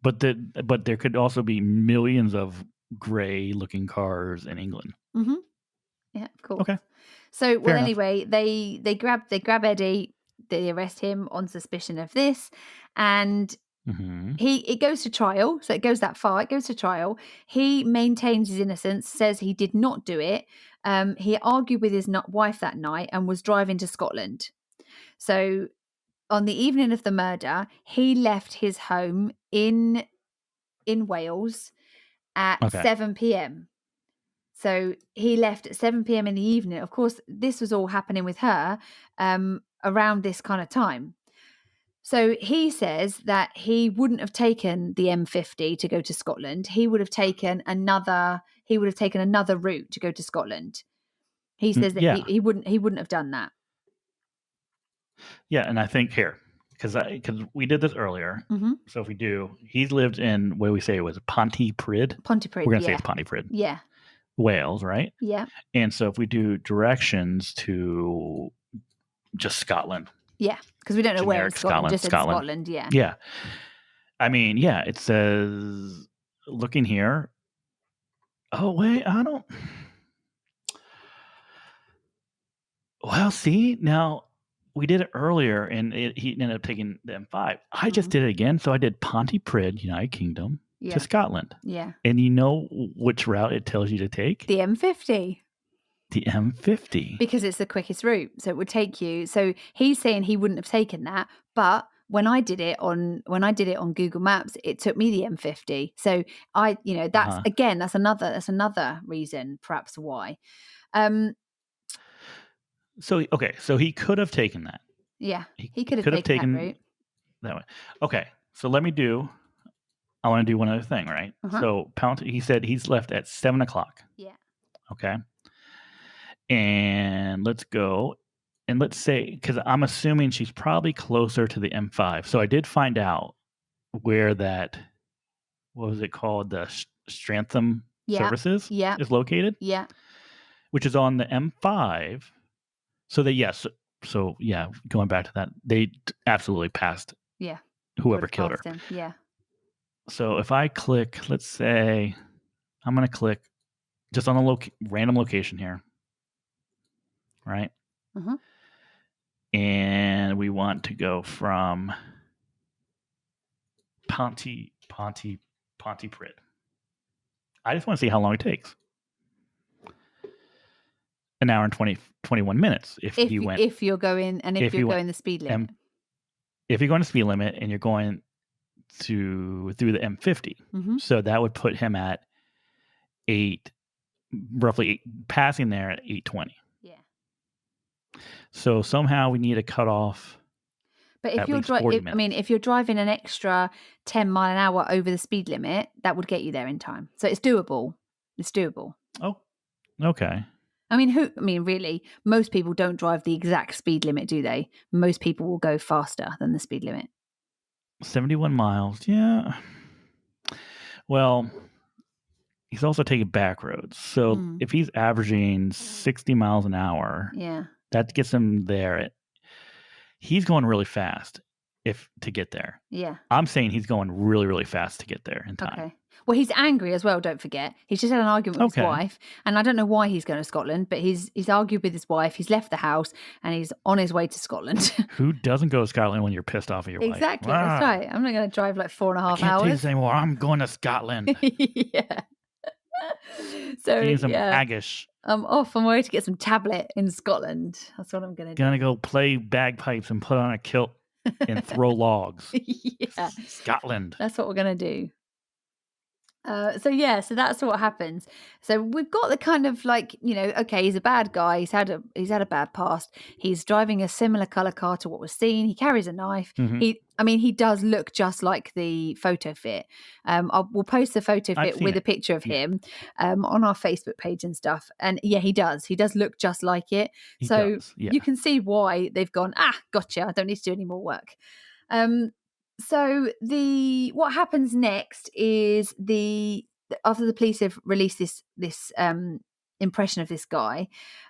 but there could also be millions of gray-looking cars in England.
Mm-hmm. Yeah, of course.
Okay.
So, well, anyway, they grab Eddie, they arrest him on suspicion of this, and it goes to trial. So it goes that far. It goes to trial. He maintains his innocence, says he did not do it. He argued with his wife that night and was driving to Scotland. So on the evening of the murder, he left his home in Wales at 7 p.m. So he left at 7 p.m. in the evening. Of course, this was all happening with her around this kind of time. So he says that he wouldn't have taken the M50 to go to Scotland. He would have taken another route to go to Scotland. He says that he wouldn't have done that.
Yeah, and I think here, because we did this earlier. Mm-hmm. So if we do, he's lived in, what do we say it was, Pontypridd?
Pontypridd,
we're going to say it's Pontypridd.
Yeah.
Wales, right?
Yeah.
And so if we do directions to just Scotland.
Yeah, because we don't know where in Scotland. Just Scotland, yeah.
Yeah. I mean, yeah, it says, looking here. Oh, wait, I don't. Well, see, now, we did it earlier, and he ended up taking the M5. I just
Mhm.
did it again. So I did Pontypridd, United Kingdom, to
Yeah.
Scotland.
Yeah.
And you know which route it tells you to take?
The M50.
The M50.
Because it's the quickest route. So it would take you. So he's saying he wouldn't have taken that, but when I did it on Google Maps, it took me the M50. So that's
Uh-huh.
again, that's another reason perhaps why. Um,
So he could have taken that.
yeah,
He
he could have
could have
taken that
taken
route.
that way. Okay, so I want to do one other thing, right?
Uh-huh.
So he said he's left at 7:00.
Yeah.
Okay, and let's go, and let's say, because I'm assuming she's probably closer to the M5. So I did find out where that, what was it called, the Strantham
Yeah.
Services
Yeah.
is located,
Yeah.
which is on the M5. So yeah, going back to that, they absolutely passed
Yeah.
whoever
Would have
killed her.
passed him. Yeah.
So if I click, let's say, I'm going to click just on a random location here, right?
Uh-huh.
And we want to go from Pontypridd. I just want to see how long it takes. An hour and 21 minutes if
you're going the speed limit.
If you're going to speed limit and you're going through the M50.
Mm-hmm.
So that would put him at roughly 8, passing there at 8:20.
Yeah.
So somehow we need to cut off.
But if you're if you're driving an extra 10 mile an hour over the speed limit, that would get you there in time. So it's doable. It's doable.
Oh, okay.
Really, most people don't drive the exact speed limit, do they? Most people will go faster than the speed limit.
71 miles. Yeah. Well, he's also taking back roads. So if he's averaging 60 miles an hour,
yeah,
that gets him there. He's going really fast to get there.
Yeah.
I'm saying he's going really, really fast to get there in time.
Okay. Well, he's angry as well, don't forget. He's just had an argument with his wife, and I don't know why he's going to Scotland, but he's argued with his wife, he's left the house, and he's on his way to Scotland.
Who doesn't go to Scotland when you're pissed off at your wife?
Exactly, that's right. I'm not going to drive like 4.5 hours.
I can't take this anymore. I'm going to Scotland.
Yeah. So,
getting some haggis.
I'm off on my way to get some tablet in Scotland. That's what I'm going to do.
Gonna go play bagpipes and put on a kilt and throw logs.
Yeah.
Scotland.
That's what we're going to do. So that's what happens. So we've got the kind of okay, he's a bad guy. He's had a bad past. He's driving a similar color car to what was seen. He carries a knife.
Mm-hmm.
He does look just like the photo fit. We'll post the photo fit with a picture of him on our Facebook page and stuff. And yeah, he does. He does look just like it. You can see why they've gone, gotcha. I don't need to do any more work. So what happens next is after the police have released this impression of this guy,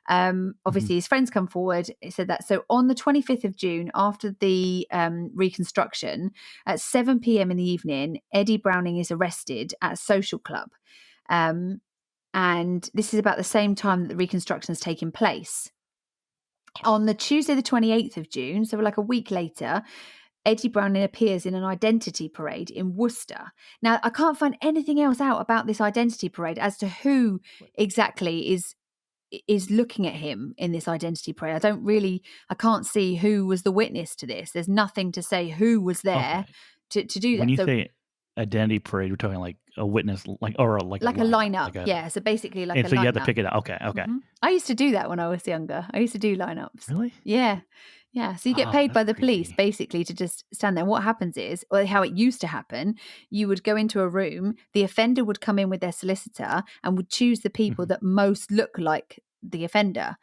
obviously his friends come forward. It said that so on the 25th of June, after the reconstruction, at 7 p.m. in the evening, Eddie Browning is arrested at a social club, and this is about the same time that the reconstruction has taken place. On the Tuesday, the 28th of June, so like a week later, Eddie Browning appears in an identity parade in Worcester. Now, I can't find anything else out about this identity parade as to who exactly is looking at him in this identity parade. I can't see who was the witness to this. There's nothing to say who was there to do that.
When you say identity parade, we're talking like a witness, like a
lineup. So basically like a lineup.
And so you have to pick it out. Okay.
Mm-hmm. I used to do that when I was younger. I used to do lineups.
Really?
Yeah. Yeah, so you get paid by the police basically to just stand there. And what happens is, or how it used to happen, you would go into a room, the offender would come in with their solicitor and would choose the people that most look like the offender.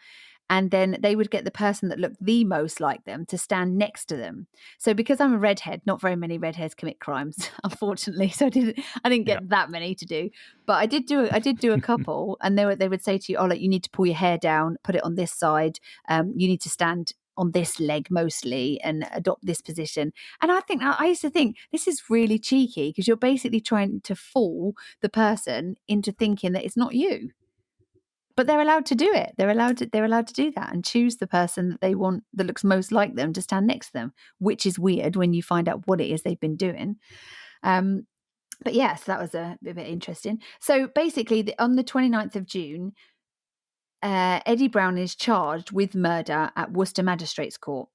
And then they would get the person that looked the most like them to stand next to them. So because I'm a redhead, not very many redheads commit crimes, unfortunately. So I didn't get that many to do. But I did do a couple, and they would say to you, you need to pull your hair down, put it on this side. You need to stand on this leg mostly and adopt this position. And I used to think this is really cheeky because you're basically trying to fool the person into thinking that it's not you. But they're allowed to do it. They're allowed to do that and choose the person that they want that looks most like them to stand next to them, which is weird when you find out what it is they've been doing. But yeah, so that was a bit interesting. So basically, on the 29th of June, Eddie Brown is charged with murder at Worcester Magistrates Court.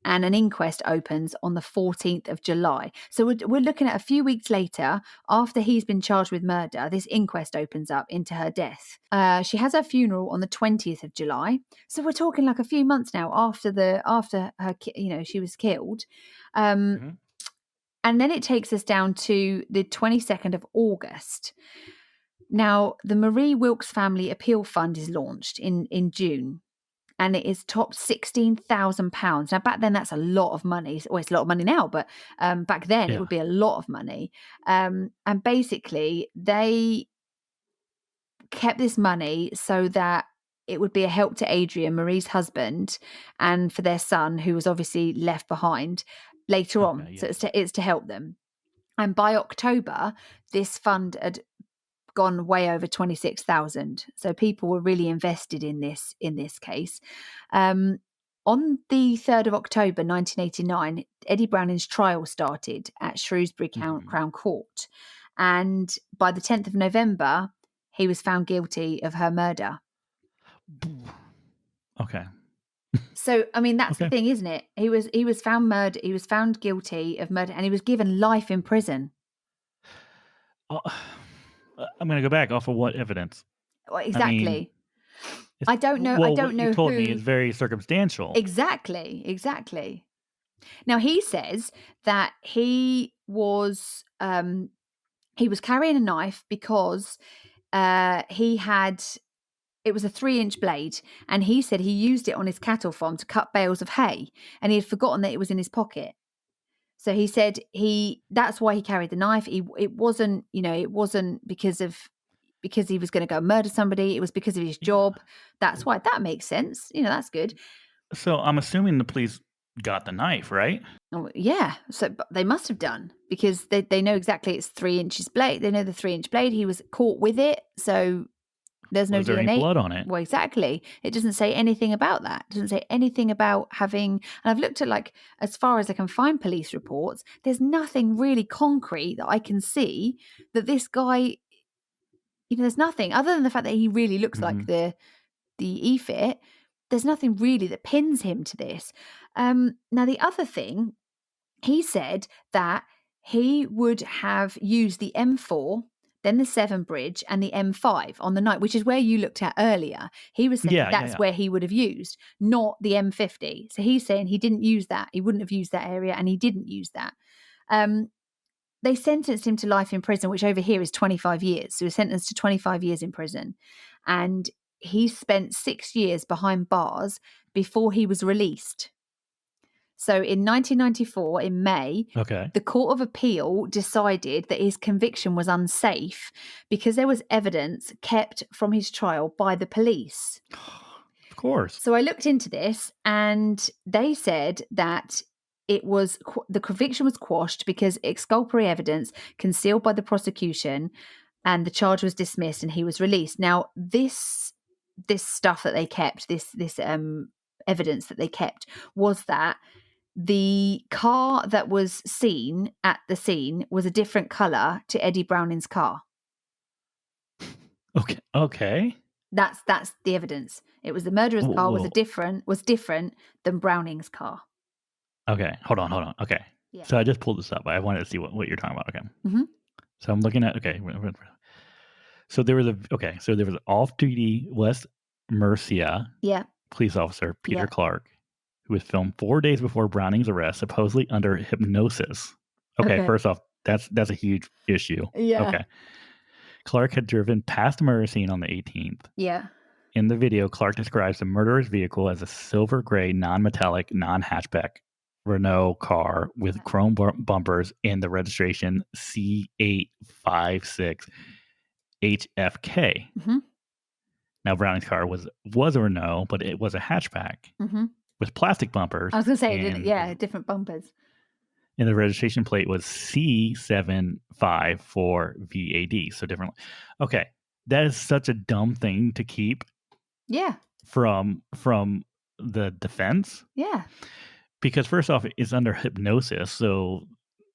And an inquest opens on the 14th of July. So we're looking at a few weeks later, after he's been charged with murder, this inquest opens up into her death. She has her funeral on the 20th of July. So we're talking like a few months now after her, she was killed. And then it takes us down to the 22nd of August. Now, the Marie Wilks Family Appeal Fund is launched in June. And it is topped £16,000. Now, back then, that's a lot of money. Well, it's a lot of money now, but back then it would be a lot of money. And basically, they kept this money so that it would be a help to Adrian, Marie's husband, and for their son, who was obviously left behind later on. Yeah. So it's to help them. And by October, this fund had gone way over 26,000. So people were really invested in this case. On the 3rd of October 1989, Eddie Browning's trial started at Shrewsbury Crown Court. And by the 10th of November, he was found guilty of her murder.
Okay.
So, I mean, that's the thing, isn't it? He was found murder. He was found guilty of murder, and he was given life in prison.
I'm going to go back off of what evidence?
Well, exactly. I don't know.
Well,
I don't know.
You told me it's very circumstantial.
Exactly. Now he says that he was carrying a knife because it was a 3-inch blade, and he said he used it on his cattle farm to cut bales of hay, and he had forgotten that it was in his pocket. So he said that's why he carried the knife. It wasn't because he was going to go murder somebody. It was because of his job. That's why. That makes sense. That's good.
So I'm assuming the police got the knife, right?
Oh, yeah. So they must have done, because they know exactly it's 3 inches blade. They know the 3-inch blade. He was caught with it. So there's no DNA.
Was there any blood on it?
Well, exactly. It doesn't say anything about that. It doesn't say anything about having. And I've looked at, as far as I can find police reports, there's nothing really concrete that I can see that this guy. There's nothing other than the fact that he really looks like the E-fit. There's nothing really that pins him to this. Now, the other thing, he said that he would have used the M4, then the Severn Bridge, and the M5 on the night, which is where you looked at earlier. He was saying that's where he would have used, not the M50. So he's saying he didn't use that. He wouldn't have used that area, and he didn't use that. They sentenced him to life in prison, which over here is 25 years. So he was sentenced to 25 years in prison. And he spent 6 years behind bars before he was released. So in 1994, in May, the Court of Appeal decided that his conviction was unsafe because there was evidence kept from his trial by the police.
Of course.
So I looked into this, and they said that the conviction was quashed because exculpatory evidence concealed by the prosecution, and the charge was dismissed, and he was released. Now, this stuff that they kept, this evidence that they kept, was that the car that was seen at the scene was a different color to Eddie Browning's car.
Okay.
That's the evidence. It was the murderer's car was different than Browning's car.
Okay, hold on. Okay. Yeah. So I just pulled this up. I wanted to see what you're talking about. Okay. Mm-hmm. So I'm looking at So there was an off-duty West Mercia police officer, Peter Clark, who was filmed 4 days before Browning's arrest, supposedly under hypnosis. Okay. First off, that's a huge issue.
Yeah.
Okay. Clark had driven past the murder scene on the 18th.
Yeah.
In the video, Clark describes the murderer's vehicle as a silver gray, non-metallic, non-hatchback Renault car with chrome bumpers and the registration C856 HFK. Mm-hmm. Now, Browning's car was a Renault, but it was a hatchback with plastic bumpers.
I was going to say, different bumpers.
And the registration plate was C754VAD, so different. Okay, that is such a dumb thing to keep
Yeah.
from the defense?
Yeah.
Because first off, it's under hypnosis, so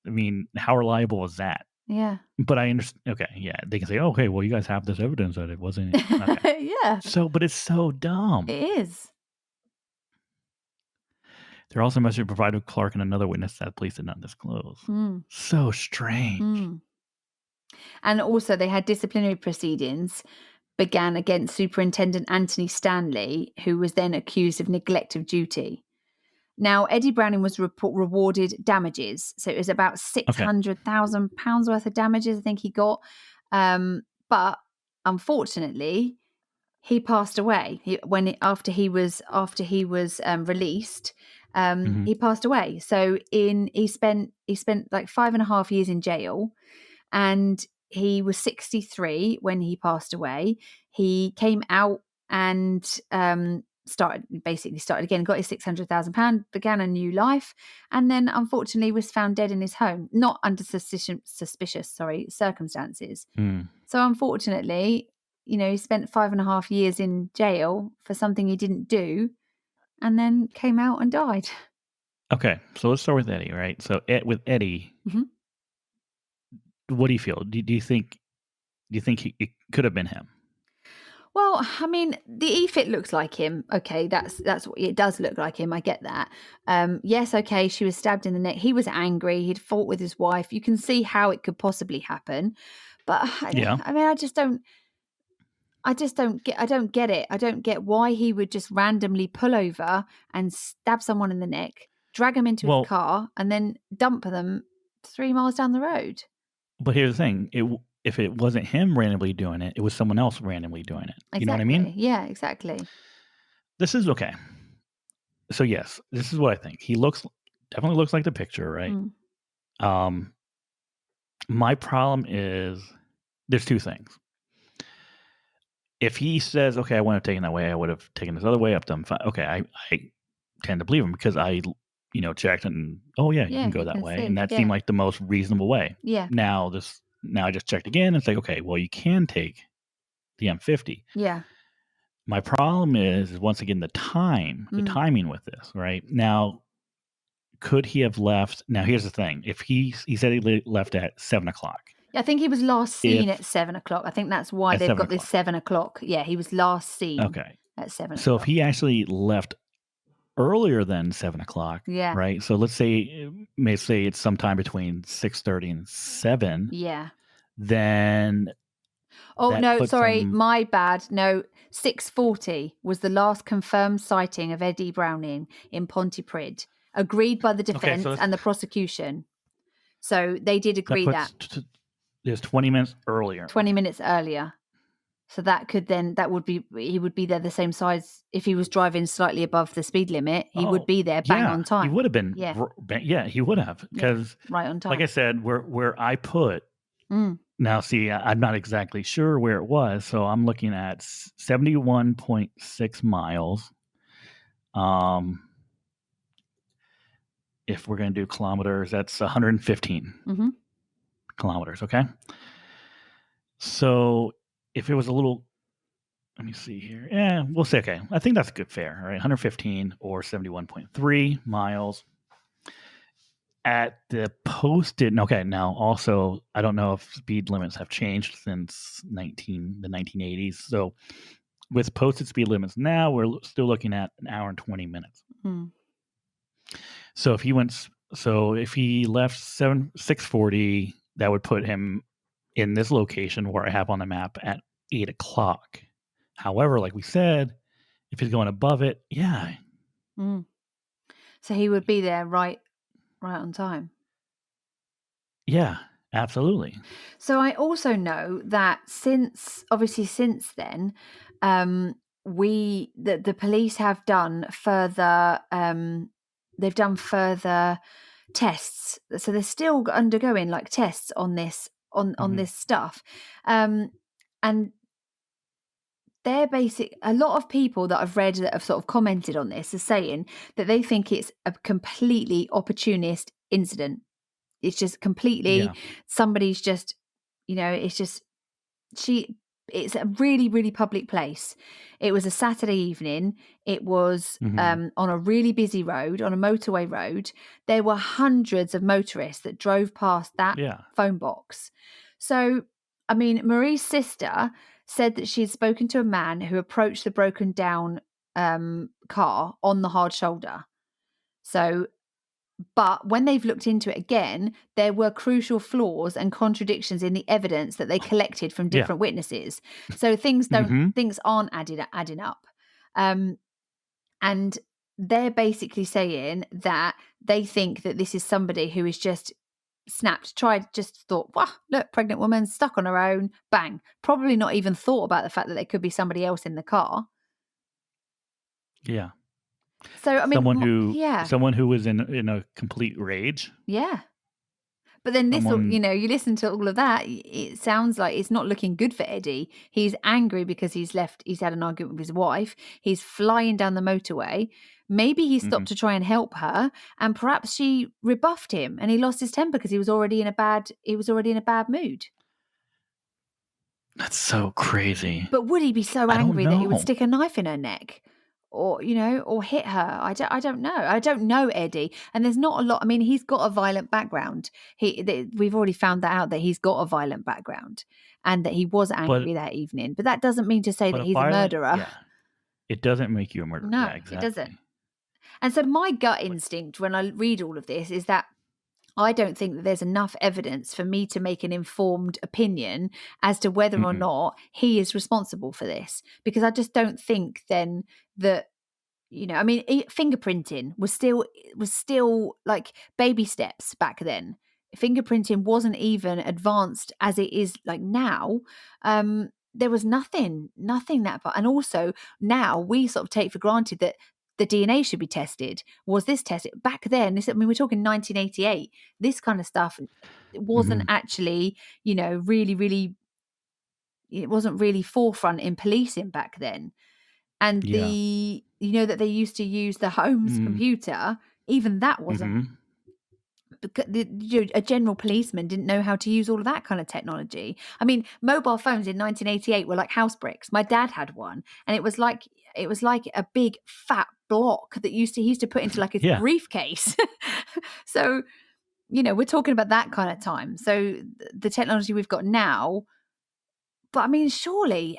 I mean, how reliable is that?
Yeah.
But I understand. Okay, yeah, they can say, "Okay, well, you guys have this evidence that it wasn't." Okay,
Yeah.
so but it's so dumb.
It is.
They're also must have provided Clark and another witness that police did not disclose.
Mm.
So strange.
Mm. And also, they had disciplinary proceedings began against Superintendent Anthony Stanley, who was then accused of neglect of duty. Now, Eddie Browning was rewarded damages. So it was about
Okay.
£600,000 worth of damages, I think he got. But unfortunately, he passed away after he was released.
Mhm.
He passed away. So he spent like 5.5 years in jail, and he was 63 when he passed away. He came out and started again, got his £600,000, began a new life, and then unfortunately was found dead in his home, not under suspicious circumstances.
Mm.
So unfortunately, he spent 5.5 years in jail for something he didn't do, and then came out and died.
Okay, so let's start with Eddie, right? So with Eddie,
Mhm.
what do you feel? Do you think it could have been him?
Well, I mean, the e-fit looks like him. Okay, that's what it does look like him. I get that. Yes, okay, she was stabbed in the neck. He was angry. He'd fought with his wife. You can see how it could possibly happen, but
Yeah.
I mean, I just don't get. I don't get it. I don't get why he would just randomly pull over and stab someone in the neck, drag them into his
Well,
car, and then dump them 3 miles down the road.
but here's the thing: if it wasn't him randomly doing it, it was someone else randomly doing it. You know what I mean?
Exactly. Yeah. Exactly.
This is okay. So yes, this is what I think. He definitely looks like the picture, right?
Mm.
Um, my problem is there's two things. If he says, "Okay, I wouldn't have taken that way. I would have taken this other way up to him." Okay, I tend to believe him because I checked and oh yeah, you
Yeah.
can go
You
that
can
way, and
see.
that
Yeah.
seemed like the most reasonable way.
Yeah.
Now I just checked again and it's like, okay, well you can take the M50.
Yeah.
My problem is once again the
Mm.
timing with this. Right now, could he have left? Now here's the thing: if he said he left at 7:00,
Yeah, I think he was last seen at
if
7 o'clock. I think that's why
at
they've
seven
got this
o'clock,
7 o'clock. Yeah, he was last seen
okay.
at seven
So if
o'clock.
he actually left earlier than 7:00,
Yeah.
right? So let's say, may say it's sometime between 6:30 and 7,
Yeah.
then
Oh,
that
no,
puts
sorry,
him
my bad. No, 6:40 was the last confirmed sighting of Eddie Browning in Pontypridd, agreed by the
okay. So
defense and the prosecution. So they did
that
agree that
puts there's 20 minutes earlier.
20
Okay.
minutes earlier. So he would be there the same size if he was driving slightly above the speed limit. He would
Oh,
be there bang
yeah,
on
he
time.
would have been.
Yeah.
Yeah, he would have
Yeah.
because,
Right on
like I
time.
said, where I put
Mm.
now. See, I'm not exactly sure where it was, so I'm looking at 71.6 miles. If we're going to do kilometers, that's 115
Mm-hmm.
kilometers. Okay. So if it was a little, let me see here. Yeah, we'll say, okay, I think that's a good fare, right? 115 or 71.3 miles at the posted. Okay, now also, I don't know if speed limits have changed since the 1980s. So with posted speed limits now, we're still looking at an hour and 20 minutes.
Mm.
So if he left 6:40, that would put him in this location where I have on the map at 8:00. However, like we said, if he's going above it, yeah,
Mm. So he would be there right on time.
yeah, absolutely.
So I also know that since then, the police have done further they've done further tests. So they're still undergoing like tests on this on this stuff. And they're a lot of people that I've read that have sort of commented on this are saying that they think it's a completely opportunist incident. It's just completely
Yeah.
somebody's just, it's just it's a really, really public place. It was a Saturday evening. It was
Mm-hmm.
on a really busy road, on a motorway road. There were hundreds of motorists that drove past that
Yeah.
phone box. So, I mean, Marie's sister said that she had spoken to a man who approached the broken down car on the hard shoulder. So, but when they've looked into it again, there were crucial flaws and contradictions in the evidence that they collected from
Yeah.
different witnesses. So
Mm-hmm.
things aren't adding up. Um, and they're basically saying that they think that this is somebody who is just just thought, wow, look, pregnant woman stuck on her own, bang. Probably not even thought about the fact that there could be somebody else in the car.
Yeah.
So I mean, yeah,
Someone who was in a complete rage.
yeah. But then this,
Someone.
you listen to all of that, it sounds like it's not looking good for Eddie. He's angry because he's had an argument with his wife. He's flying down the motorway. Maybe he
Mhm.
stopped to try and help her, and perhaps she rebuffed him and he lost his temper because he was already in a bad mood.
That's so crazy.
But would he be so
I don't
angry that he would
know.
stick a knife in her neck? Or, or hit her. I don't know. I don't know Eddie. And there's not a lot. I mean, he's got a violent background. We've already found that out, that he's got a violent background and that he was
But
angry that evening. But that doesn't mean to say that
a
he's a
violent,
murderer.
yeah. It doesn't make you a murderer.
No,
Yeah,
it doesn't.
exactly.
And so my gut
But
instinct when I read all of this is that I don't think that there's enough evidence for me to make an informed opinion as to whether or
mm-mm.
not he is responsible for this, because I just don't think then that, I mean, fingerprinting was still like baby steps back then. Fingerprinting wasn't even advanced as it is like now. There was nothing that far. And also now we sort of take for granted that the DNA should be tested. Was this tested back then? I mean, we're talking 1988. This kind of stuff wasn't
Mhm.
actually, really, really. It wasn't really forefront in policing back then. And
Yeah.
that they used to use the Holmes
Mm.
computer, even that wasn't,
Mhm.
because a general policeman didn't know how to use all of that kind of technology. I mean, mobile phones in 1988 were like house bricks. My dad had one, and it was like a big fat block that he used to put into like his
Yeah.
briefcase. So, we're talking about that kind of time. So the technology we've got now, but I mean, surely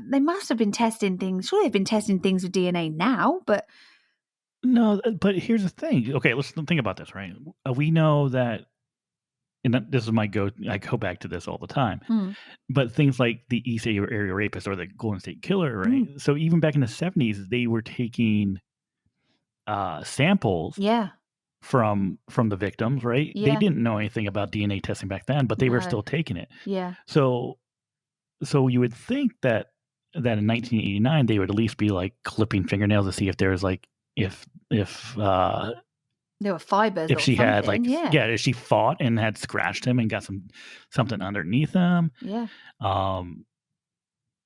they must have been testing things. Surely they've been testing things with DNA now, but
No, but here's the thing. Okay, let's think about this, right? We know that, this is I go back to this all the time.
mm,
But things like the East Area Rapist or the Golden State Killer, right?
mm,
So even back in the 70s, they were taking samples
yeah,
from the victims, right? They
yeah,
didn't know anything about DNA testing back then, but they were
no,
still taking it.
yeah,
So you would think that in 1989 they would at least be like clipping fingernails to see if there's like if
there were fibers
if
or
she had
something.
like
Yeah,
yeah, if she fought and had scratched him and got something underneath him.
yeah,
Um,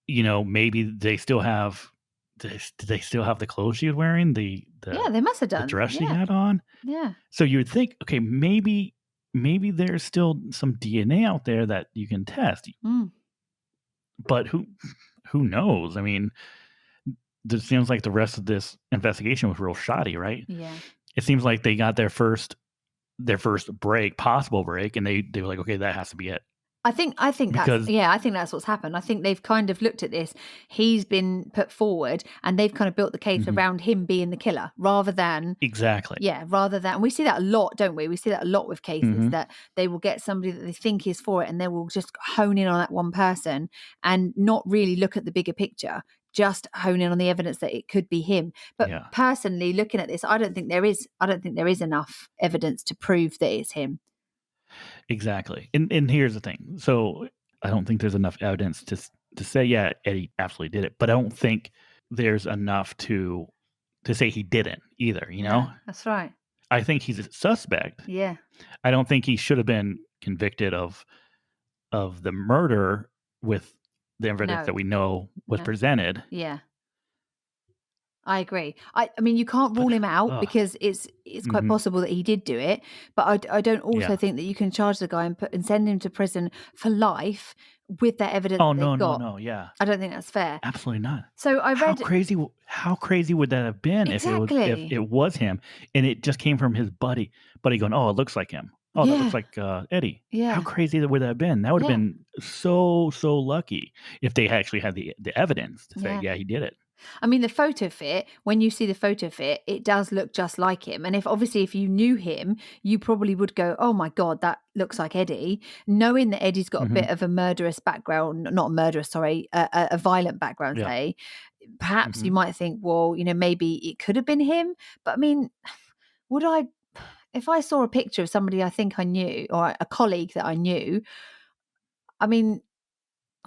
maybe they still have do they still have the clothes she was wearing,
yeah. They must have
the
done.
dress she
Yeah,
had on?
yeah,
So you would think, okay, maybe there's still some DNA out there that you can test,
mm,
but who knows? I mean, it seems like the rest of this investigation was real shoddy, right?
yeah.
It seems like they got their first possible break, and they were like, okay, that has to be it
I think
because
I think that's what's happened. I think they've kind of looked at this. He's been put forward, and they've kind of built the case
mhm,
around him being the killer, rather than.
exactly.
Yeah, rather than, we see that a lot, don't we? We see that a lot with cases,
Hmm.
that they will get somebody that they think is for it, and they will just hone in on that one person and not really look at the bigger picture, just hone in on the evidence that it could be him. But
Yeah,
personally, looking at this, I don't think there is enough evidence to prove that it's him.
exactly. And here's the thing. So I don't think there's enough evidence to say, yeah, Eddie absolutely did it, but I don't think there's enough to say he didn't either.
No, that's right.
I think he's a suspect.
Yeah.
I don't think he should have been convicted of the murder with the evidence
No.
that we know was
No.
presented.
Yeah. I agree. I mean, you can't
But
rule him out
ugh.
because it's quite
Mhm.
possible that he did do it. But I don't also
Yeah.
think that you can charge the guy and send him to prison for life with that evidence
Oh,
that they've
no, no,
got.
no, yeah.
I don't think that's fair.
Absolutely not.
So I read
How crazy would that have been if
exactly.
it was him and it just came from his buddy going, "Oh, it looks like him. Oh, that looks
Yeah,
like, Eddie." How
yeah,
crazy would that have been? That would have
yeah,
been so, so lucky if they actually had the evidence to say,
yeah.
"Yeah, he did it."
I mean, the photo fit, when you see the photo fit, it does look just like him. And if obviously if you knew him, you probably would go, "Oh my God, that looks like Eddie." Knowing that Eddie's got a bit
Mhm.
of a murderous background, not a murderous, sorry, a violent background,
Yeah.
say, perhaps you
Mhm.
might think, well, maybe it could have been him. But I mean, would I, if I saw a picture of somebody I think I knew or a colleague that I knew, I mean,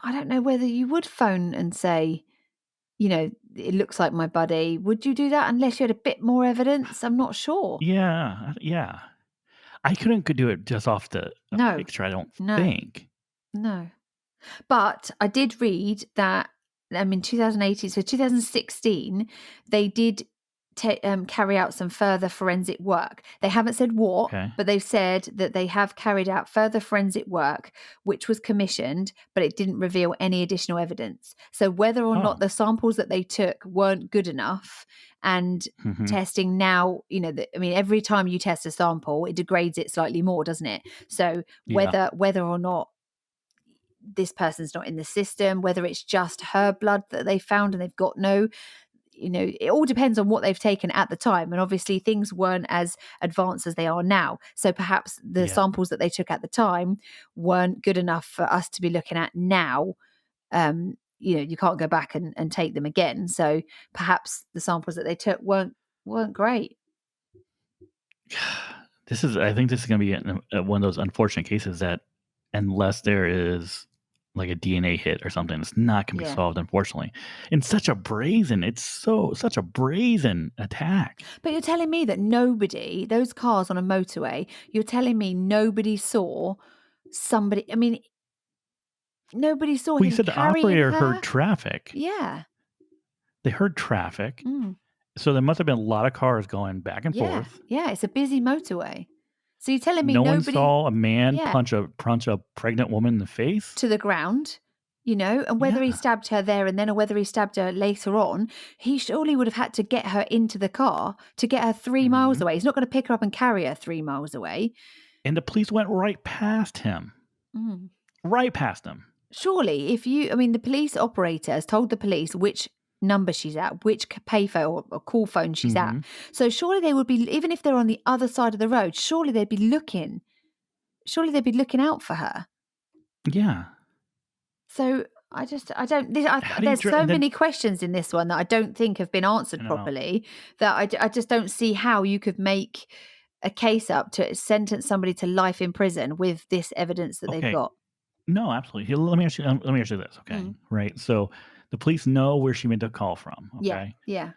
I don't know whether you would phone and say, it looks like my buddy. Would you do that unless you had a bit more evidence? I'm not sure.
Yeah, yeah. I couldn't could do it just off a
No,
picture, I don't
no,
think.
no. But I did read that, in 2018, so 2016, they did carry out some further forensic work. They haven't said what,
Okay.
but they've said that they have carried out further forensic work, which was commissioned, but it didn't reveal any additional evidence. So whether or not
Oh.
the samples that they took weren't good enough, and
Mhm.
testing now, every time you test a sample, it degrades it slightly more, doesn't it? So
Yeah.
whether or not this person's not in the system, whether it's just her blood that they found and they've got no, it all depends on what they've taken at the time. And obviously things weren't as advanced as they are now. So perhaps the
Yeah.
samples that they took at the time weren't good enough for us to be looking at now. You can't go back and take them again. So perhaps the samples that they took weren't great.
I think this is gonna be one of those unfortunate cases that unless there is like a DNA hit or something, it's not gonna be
Yeah.
solved, unfortunately. And such a brazen attack.
But you're telling me that nobody, those cars on a motorway, you're telling me nobody saw somebody, nobody saw
Well, you
him
said the
carrying
operator heard
her?
traffic.
Yeah.
They heard traffic,
Mm.
so there must have been a lot of cars going back and
Yeah.
forth.
Yeah. It's a busy motorway. So you're telling me
No one
nobody,
saw a man
yeah,
punch a pregnant woman in the face?
to the ground, and whether he
Yeah.
stabbed her there and then or whether he stabbed her later on, he surely would have had to get her into the car to get her 3 miles
Mhm.
away. He's not going to pick her up and carry her 3 miles away.
And the police went right past him.
Mm.
Right past him.
Surely, the police operator has told the police which number she's at, which payphone or call phone she's at.
Mhm.
So surely they would be, even if they're on the other side of the road, surely they'd be looking. Surely they'd be looking out for her.
Yeah.
So I don't.
How do you
There's
dr
so
and then
many questions in this one that I don't think have been answered
I know.
properly. That I just don't see how you could make a case up to sentence somebody to life in prison with this evidence that they've
Okay.
got.
No, absolutely. Here, let me ask you this, okay?
Mm.
Right? So, the police know where she made the call from,
Yeah,
okay?
yeah,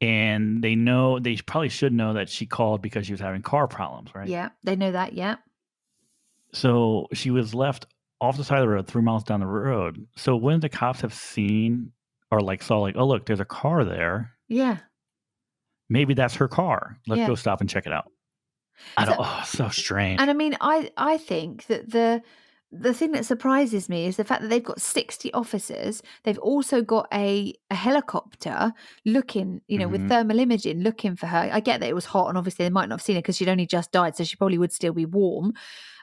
And they probably should know that she called because she was having car problems, right?
yeah. They know that. Yeah,
So, she was left off the side of the road 3 miles down the road. So, wouldn't the cops have seen or, like, saw, like, "Oh, look, there's a car there.
yeah,
Maybe that's her car. Let's
yeah.
go stop and check it out." I don't
So,
so
and
strange.
I think that the thing that surprises me is the fact that they've got 60 officers. They've also got a helicopter looking, with
Mhm.
thermal imaging, looking for her. I get that it was hot, and obviously they might not have seen her because she'd only just died, so she probably would still be warm.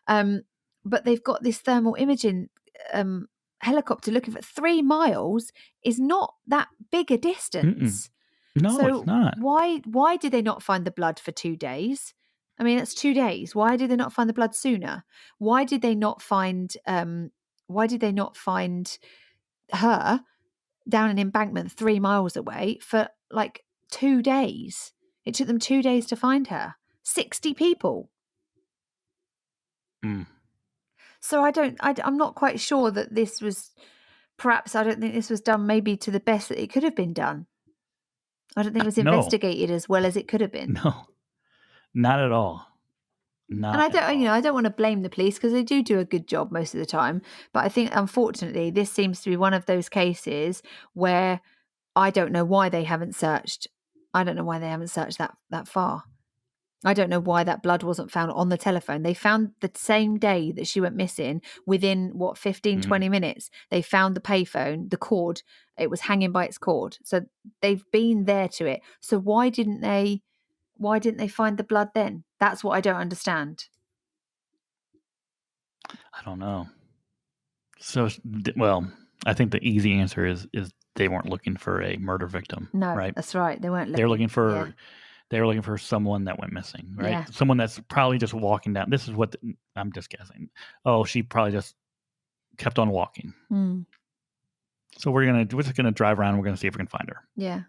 Um, but they've got this thermal imaging um, helicopter looking for 3 miles is not that big a
Mm-mm.
distance.
No, it's
So
not.
why did they not find the blood for 2 days? I mean, that's 2 days. Why did they not find the blood sooner? Why did they not find why did they not find her down an embankment 3 miles away for like 2 days? It took them 2 days to find her. 60 people.
Mm.
So I'm not quite sure that this was, perhaps I don't think this was done maybe to the best that it could have been done. I don't think it was
No.
investigated as well as it could have been.
No. Not at all.
And
Not at
I
all.
don't want to blame the police because they do a good job most of the time. But I think, unfortunately, this seems to be one of those cases where I don't know why they haven't searched. I don't know why they haven't searched that far. I don't know why that blood wasn't found on the telephone. They found the same day that she went missing, within 15, 20 minutes, they found the payphone, the cord, it was hanging by its cord. So they've been there to it. So why didn't they find the blood then? That's what I don't understand.
I don't know. So, well, I think the easy answer is they weren't looking for a murder victim.
No,
right?
that's right. They weren't looking.
They're looking for
Yeah.
they were looking for someone that went missing, right?
Yeah.
Someone that's probably just walking down. This is what I'm just guessing. Oh, she probably just kept on walking.
Mm.
So we're just gonna drive around. And we're gonna see if we can find her.
Yeah.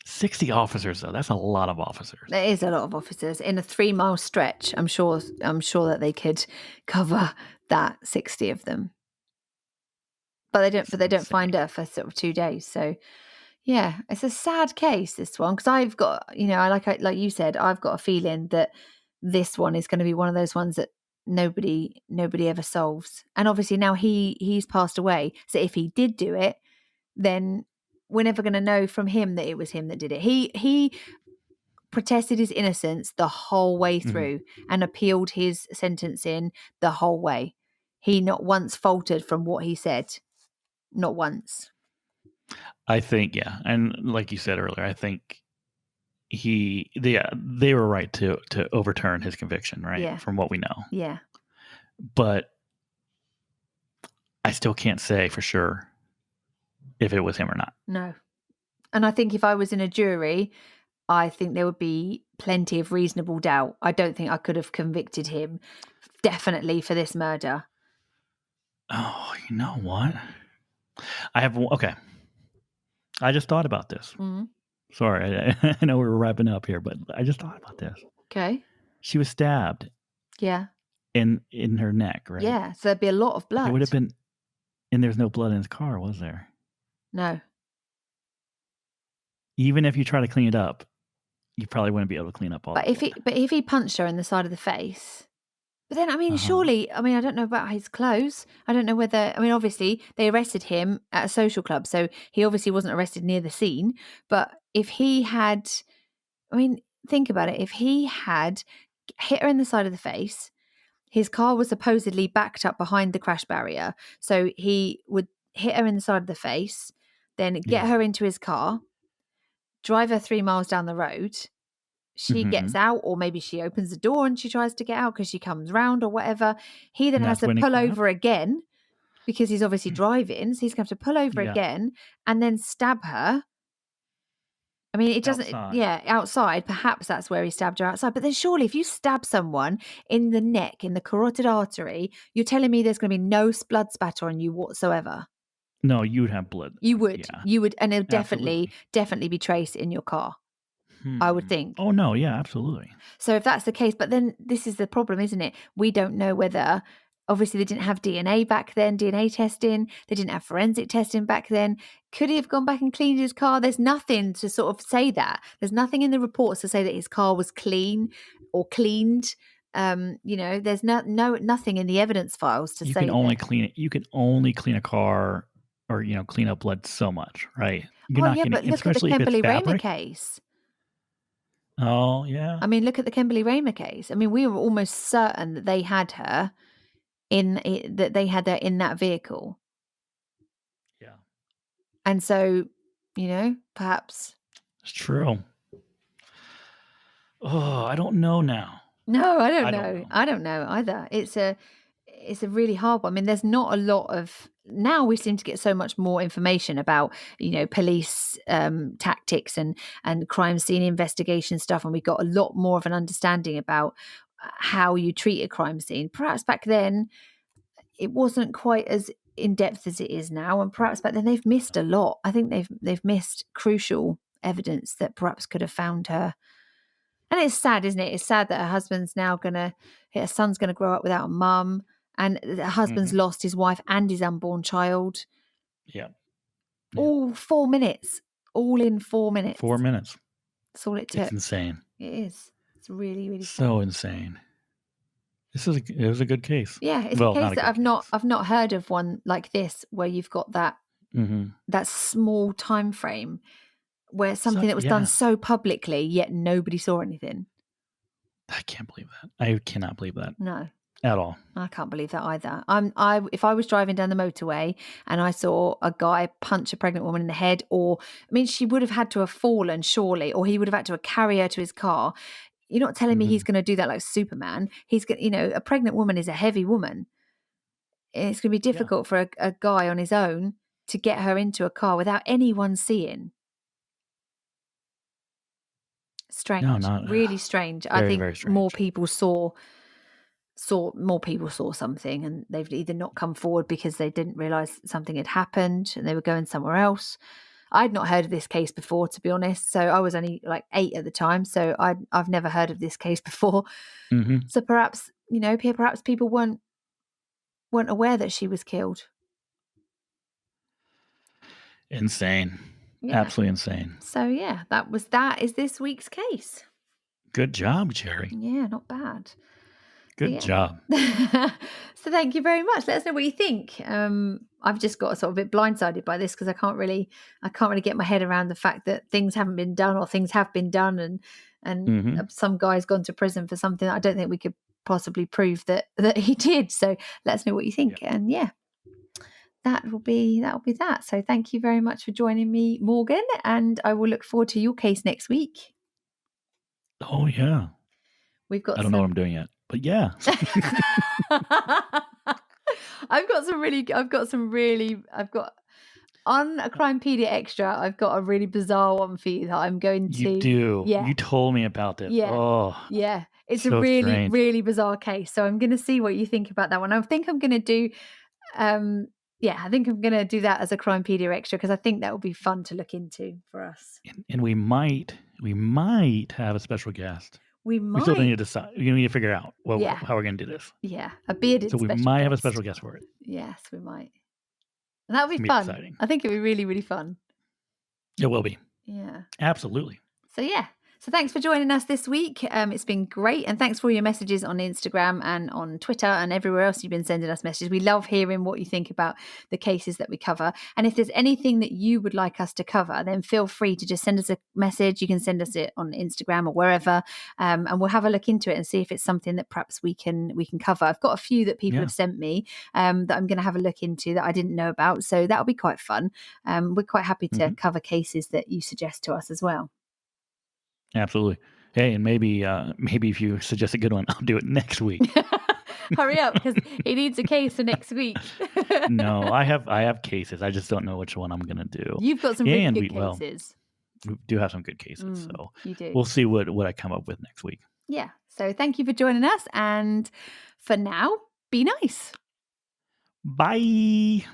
60 officers, though. That's a lot of officers.
There is a lot of officers in a 3-mile stretch. I'm sure that they could cover that 60 of them. But they don't find her for sort of 2 days. So yeah, it's a sad case, this one, because I've got, like you said, I've got a feeling that this one is going to be one of those ones that nobody ever solves. And obviously now he's passed away. So if he did do it, then we're never going to know from him that it was him that did it. He protested his innocence the whole way through and appealed his sentencing the whole way. He not once faltered from what he said. Not once.
I think, yeah. And like you said earlier, I think they were right to overturn his conviction, right?
Yeah.
From what we know.
Yeah.
But I still can't say for sure if it was him or not.
No. And I think if I was in a jury, I think there would be plenty of reasonable doubt. I don't think I could have convicted him definitely for this murder.
Oh, you know what? Okay. I just thought about this.
Mm-hmm.
Sorry, I know we're wrapping up here, but I just thought about this.
Okay.
She was stabbed.
Yeah.
In her neck, right?
Yeah, so there'd be a lot of blood.
It would have been, and there's no blood in his car, was there?
No.
Even if you try to clean it up, you probably wouldn't be able to clean up all.
But if he punched her in the side of the face, but then surely, I don't know about his clothes. I don't know whether. Obviously they arrested him at a social club, so he obviously wasn't arrested near the scene. But if he had, think about it. If he had hit her in the side of the face, his car was supposedly backed up behind the crash barrier, so he would hit her in the side of the face, then get her into his car, drive her 3 miles down the road. She gets out, or maybe she opens the door and she tries to get out because she comes round or whatever. He then has to pull over again because he's obviously driving. So he's going to have to pull over again and then stab her. It doesn't, outside. Perhaps that's where he stabbed her, outside. But then surely if you stab someone in the neck, in the carotid artery, you're telling me there's going to be no blood spatter on you whatsoever.
No, you would have blood.
You would. And it would definitely be traced in your car. I would think.
Oh, no. Yeah, absolutely.
So if that's the case, but then this is the problem, isn't it? We don't know whether, obviously they didn't have DNA back then, DNA testing. They didn't have forensic testing back then. Could he have gone back and cleaned his car? There's nothing to sort of say that. There's nothing in the reports to say that his car was clean or cleaned. There's nothing in the evidence files to say
you can only clean a car or, clean up blood so much, right?
But look at the Kimberly Raymer case.
Oh, yeah.
Look at the Kimberly Raymer case. We were almost certain that they had her in that vehicle.
Yeah.
And so, perhaps.
It's true. Oh, I don't know now.
No, I don't know. I don't know either. It's a really hard one. There's not a lot of, now we seem to get so much more information about, police tactics and crime scene investigation stuff. And we got a lot more of an understanding about how you treat a crime scene. Perhaps back then it wasn't quite as in depth as it is now. And perhaps back then they've missed a lot. I think they've missed crucial evidence that perhaps could have found her. And it's sad, isn't it? It's sad that her son's going to grow up without a mum, and her husband's lost his wife and his unborn child.
Yeah.
All 4 minutes. All in 4 minutes.
4 minutes.
That's all it took.
It's insane.
It is. It's really, really
so insane. It was a good case.
Yeah, it's a case that I've not heard of one like this where you've got that that small time frame where something that was done so publicly, yet nobody saw anything.
I can't believe that. I cannot believe that.
No.
At all.
I can't believe that either. If I was driving down the motorway and I saw a guy punch a pregnant woman in the head, she would have had to have fallen, surely, or he would have had to carry her to his car. You're not telling me he's going to do that like Superman. He's going, a pregnant woman is a heavy woman. It's going to be difficult for a guy on his own to get her into a car without anyone seeing. Strange.
No, not
really strange.
Very,
I think
very strange.
more people saw something, and they've either not come forward because they didn't realize something had happened and they were going somewhere else. I'd not heard of this case before, to be honest. So I was only like 8 at the time, so I've never heard of this case before. So perhaps people weren't aware that she was killed.
Insane. Absolutely insane.
So that is this week's case.
Good job, Cherry.
Yeah, not bad.
Good job.
So thank you very much. Let us know what you think. I've just got sort of a bit blindsided by this because I can't really get my head around the fact that things haven't been done or things have been done, and some guy's gone to prison for something that I don't think we could possibly prove that he did. So let us know what you think. And that will be that. So thank you very much for joining me, Morgan, and I will look forward to your case next week.
Oh yeah.
We've got
I don't know what I'm doing yet, but yeah.
I've got on a Crimepedia Extra, I've got a really bizarre one for you that I'm going to.
You do. Yeah. You told me about this.
Yeah.
Oh.
Yeah. It's so a really, strange. Really bizarre case. So I'm going to see what you think about that one. I think I'm going to do I think I'm going to do that as a Crimepedia Extra because I think that will be fun to look into for us.
And we might have a special guest.
We
still need to decide. We need to figure out how we're going to do this.
Yeah, a bearded.
So we might have a special guest for it.
Yes, we might. And that'll be fun. Exciting. I think it'll be really, really fun.
It will be.
Yeah.
Absolutely.
So So thanks for joining us this week. It's been great. And thanks for all your messages on Instagram and on Twitter and everywhere else you've been sending us messages. We love hearing what you think about the cases that we cover. And if there's anything that you would like us to cover, then feel free to just send us a message. You can send us it on Instagram or wherever. And we'll have a look into it and see if it's something that perhaps we can cover. I've got a few that people have sent me that I'm going to have a look into that I didn't know about. So that'll be quite fun. We're quite happy to cover cases that you suggest to us as well.
Absolutely. Hey, and maybe if you suggest a good one, I'll do it next week.
Hurry up, because he needs a case for next week.
No, I have cases. I just don't know which one I'm going to do.
You've got some really good cases.
We do have some good cases, so
you do.
We'll see what I come up with next week.
Yeah. So thank you for joining us, and for now, be nice.
Bye.